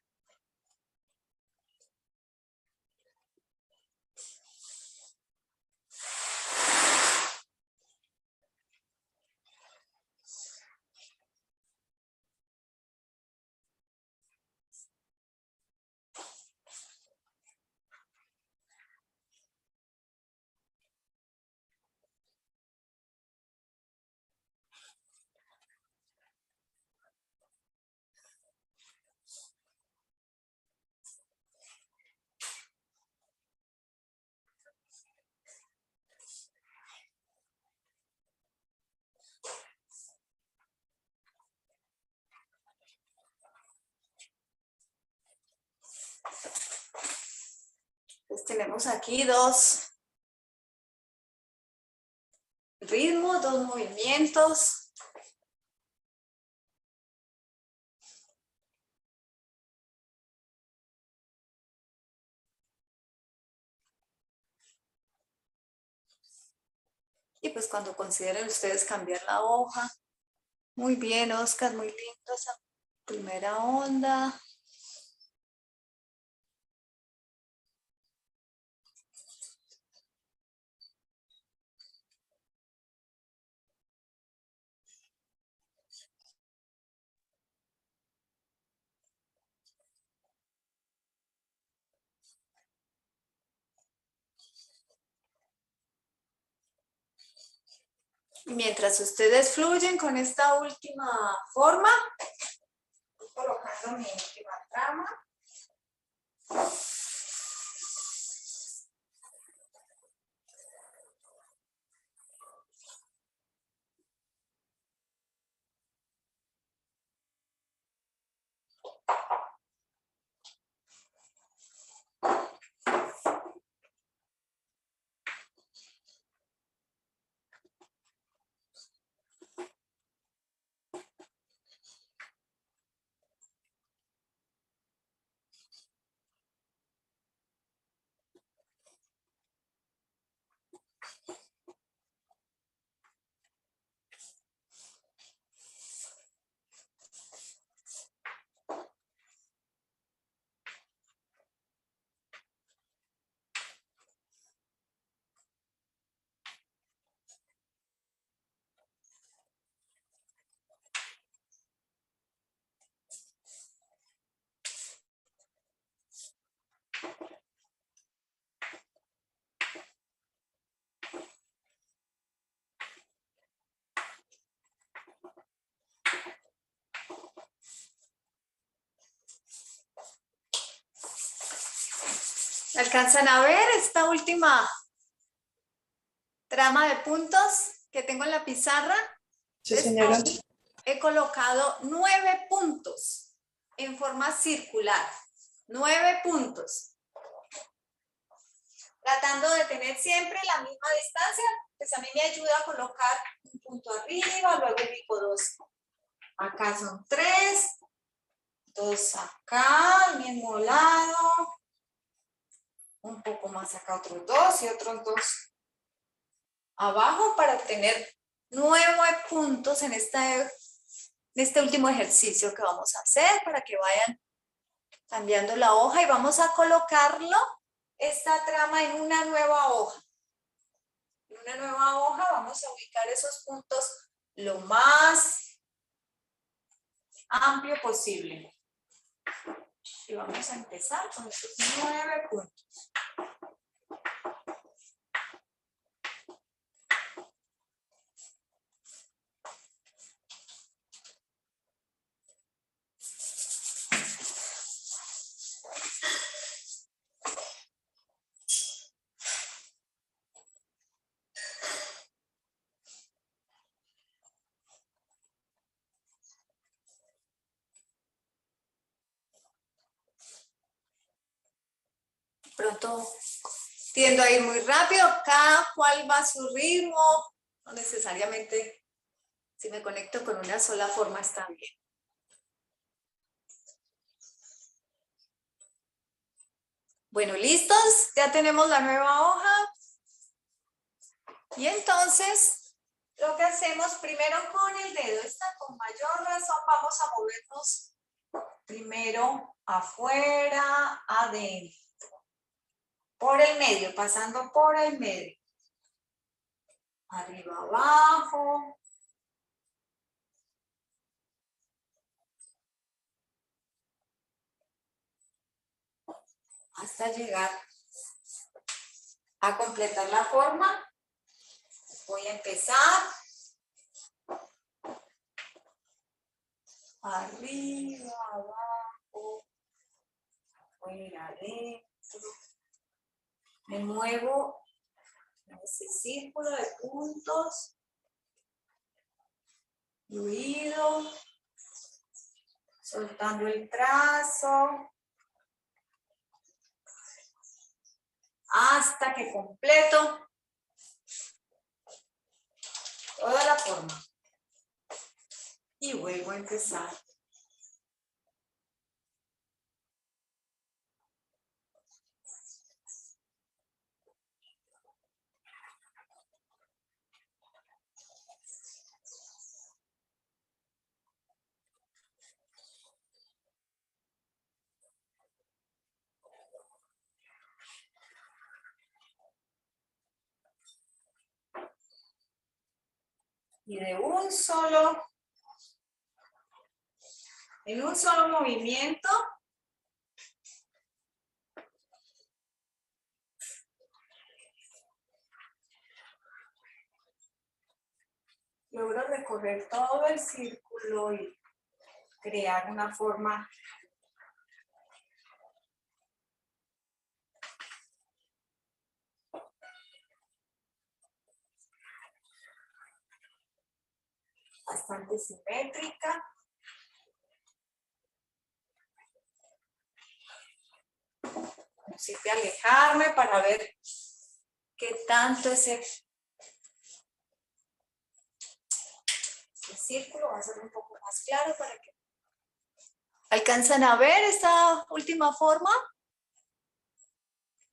Entonces tenemos aquí dos ritmos, dos movimientos. Y pues cuando consideren ustedes cambiar la hoja. Muy bien, Oscar, muy lindo esa primera onda. Y mientras ustedes fluyen con esta última forma, voy colocando mi última trama. ¿Alcanzan a ver esta última trama de puntos que tengo en la pizarra? Sí, señora. He colocado 9 puntos en forma circular. 9 puntos. Tratando de tener siempre la misma distancia, pues a mí me ayuda a colocar un punto arriba, luego ubico 2. Acá son 3, 2 acá, al mismo lado. Un poco más acá otros 2 y otros 2 abajo para obtener 9 puntos en este último ejercicio que vamos a hacer, para que vayan cambiando la hoja, y vamos a colocarlo, esta trama, en una nueva hoja. En una nueva hoja vamos a ubicar esos puntos lo más amplio posible. Y vamos a empezar con estos 9 puntos. Pronto tiendo a ir muy rápido, cada cual va a su ritmo, no necesariamente si me conecto con una sola forma está bien. Bueno, ¿listos? Ya tenemos la nueva hoja. Y entonces, lo que hacemos primero con el dedo, está con mayor razón, vamos a movernos primero afuera, adentro. Por el medio, pasando por el medio. Arriba, abajo. Hasta llegar a completar la forma. Voy a empezar. Arriba, abajo. Afuera, adentro. Me muevo en ese círculo de puntos. Fluido. Soltando el trazo. Hasta que completo toda la forma. Y vuelvo a empezar. Y en un solo movimiento, logro recorrer todo el círculo y crear una forma bastante simétrica. Necesito alejarme para ver qué tanto ese círculo va a ser un poco más claro para que alcanzan a ver esta última forma.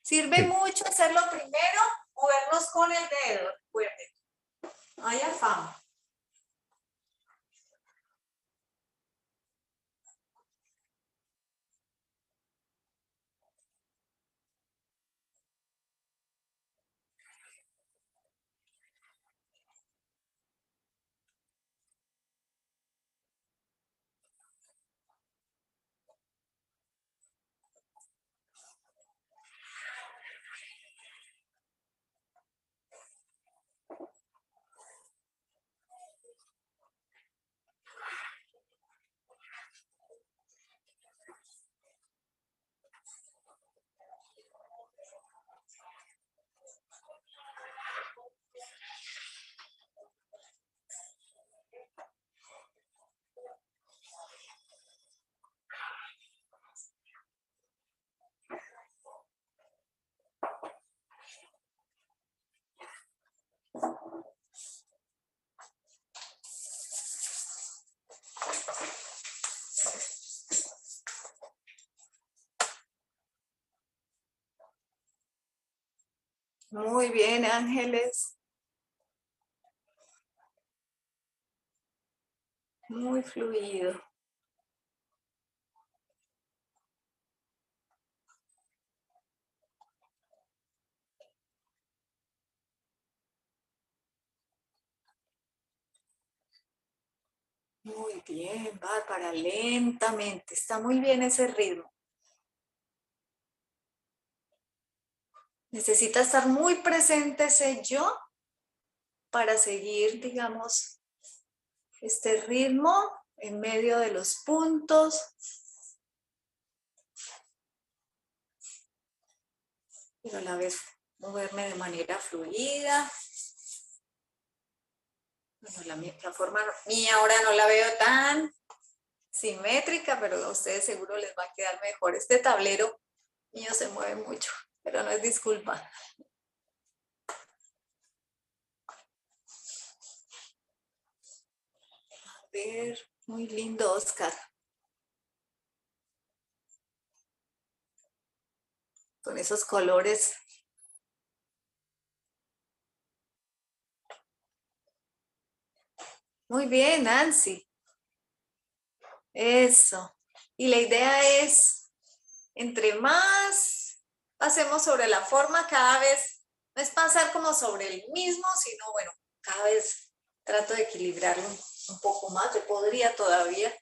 Sirve Sí. mucho hacerlo primero, movernos con el dedo, recuerden. No hay afán. Muy bien, Ángeles. muy fluido. Muy bien, Bárbara, lentamente. Está muy bien ese ritmo. Necesita estar muy presente ese yo para seguir, digamos, este ritmo en medio de los puntos. Pero a la vez moverme de manera fluida. Bueno, la forma mía ahora no la veo tan simétrica, pero a ustedes seguro les va a quedar mejor. Este tablero mío se mueve mucho, pero no es disculpa. A ver, muy lindo, Oscar. Con esos colores. Muy bien, Nancy. Eso. Y la idea es, entre más pasemos sobre la forma, cada vez no es pasar como sobre el mismo, sino bueno, cada vez trato de equilibrarlo un poco más. Yo podría todavía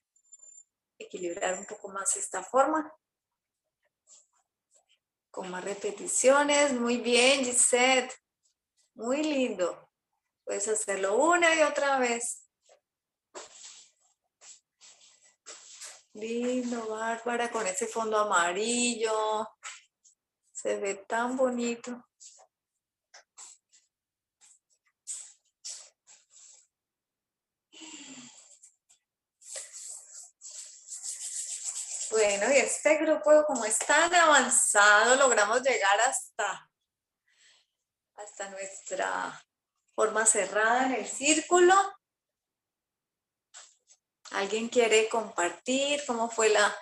equilibrar un poco más esta forma. Con más repeticiones. Muy bien, Gisette. Muy lindo. Puedes hacerlo una y otra vez. Lindo, Bárbara, con ese fondo amarillo. Se ve tan bonito. Bueno, y este grupo, como es tan avanzado, logramos llegar hasta nuestra forma cerrada en el círculo. ¿Alguien quiere compartir cómo fue la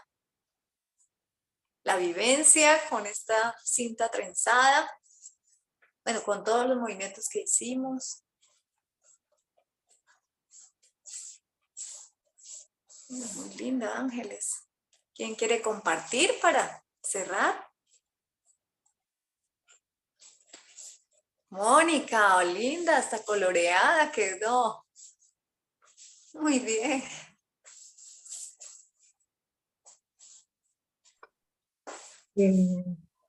vivencia con esta cinta trenzada? Bueno, con todos los movimientos que hicimos. Muy linda, Ángeles. ¿Quién quiere compartir para cerrar? Mónica, oh, linda, hasta coloreada quedó. Muy bien.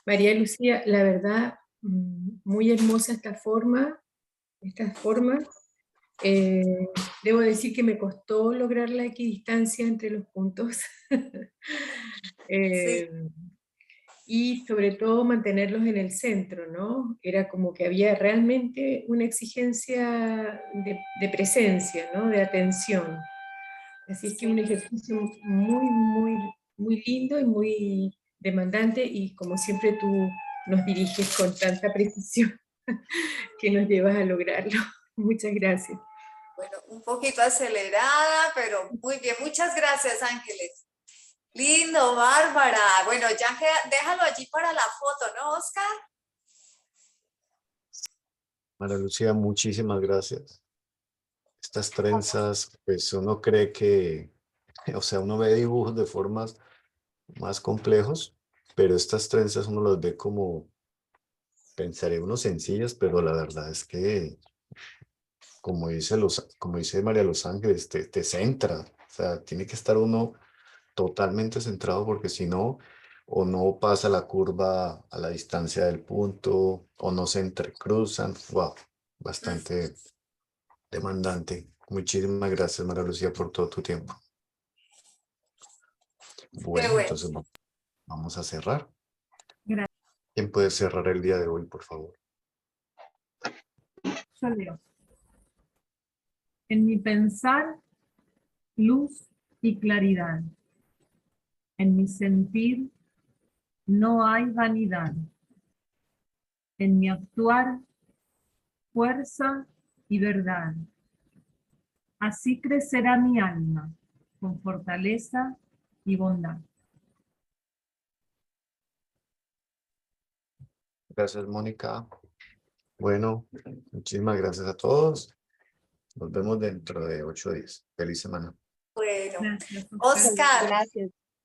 María Lucía, la verdad, muy hermosa estas formas. Debo decir que me costó lograr la equidistancia entre los puntos. Sí. Y sobre todo mantenerlos en el centro, ¿no? Era como que había realmente una exigencia de presencia, ¿no? De atención. Así es que un ejercicio muy lindo y muy demandante, y como siempre tú nos diriges con tanta precisión que nos llevas a lograrlo. Muchas gracias. Bueno, un poquito acelerada, pero muy bien. Muchas gracias, Ángeles. Lindo, Bárbara. Bueno, ya déjalo allí para la foto, ¿no, Oscar? María Lucía, muchísimas gracias. Estas trenzas, pues uno cree que, o sea, uno ve dibujos de formas más complejos, pero estas trenzas uno las ve como, pensaré unos sencillas, pero la verdad es que, como dice María Los Ángeles, te centra. O sea, tiene que estar uno totalmente centrado porque si no, o no pasa la curva a la distancia del punto, o no se entrecruzan. Wow, bastante demandante. Muchísimas gracias, María Lucía, por todo tu tiempo. Qué Bueno, bueno. entonces vamos a cerrar. Gracias. ¿Quién puede cerrar el día de hoy, por favor? Yo leo. En mi pensar, luz y claridad. En mi sentir, no hay vanidad. En mi actuar, fuerza y verdad. Así crecerá mi alma, con fortaleza y bondad. Gracias, Mónica. Bueno, muchísimas gracias a todos. Nos vemos dentro de 8 días. Feliz semana. Bueno, Gracias, Oscar, Gracias.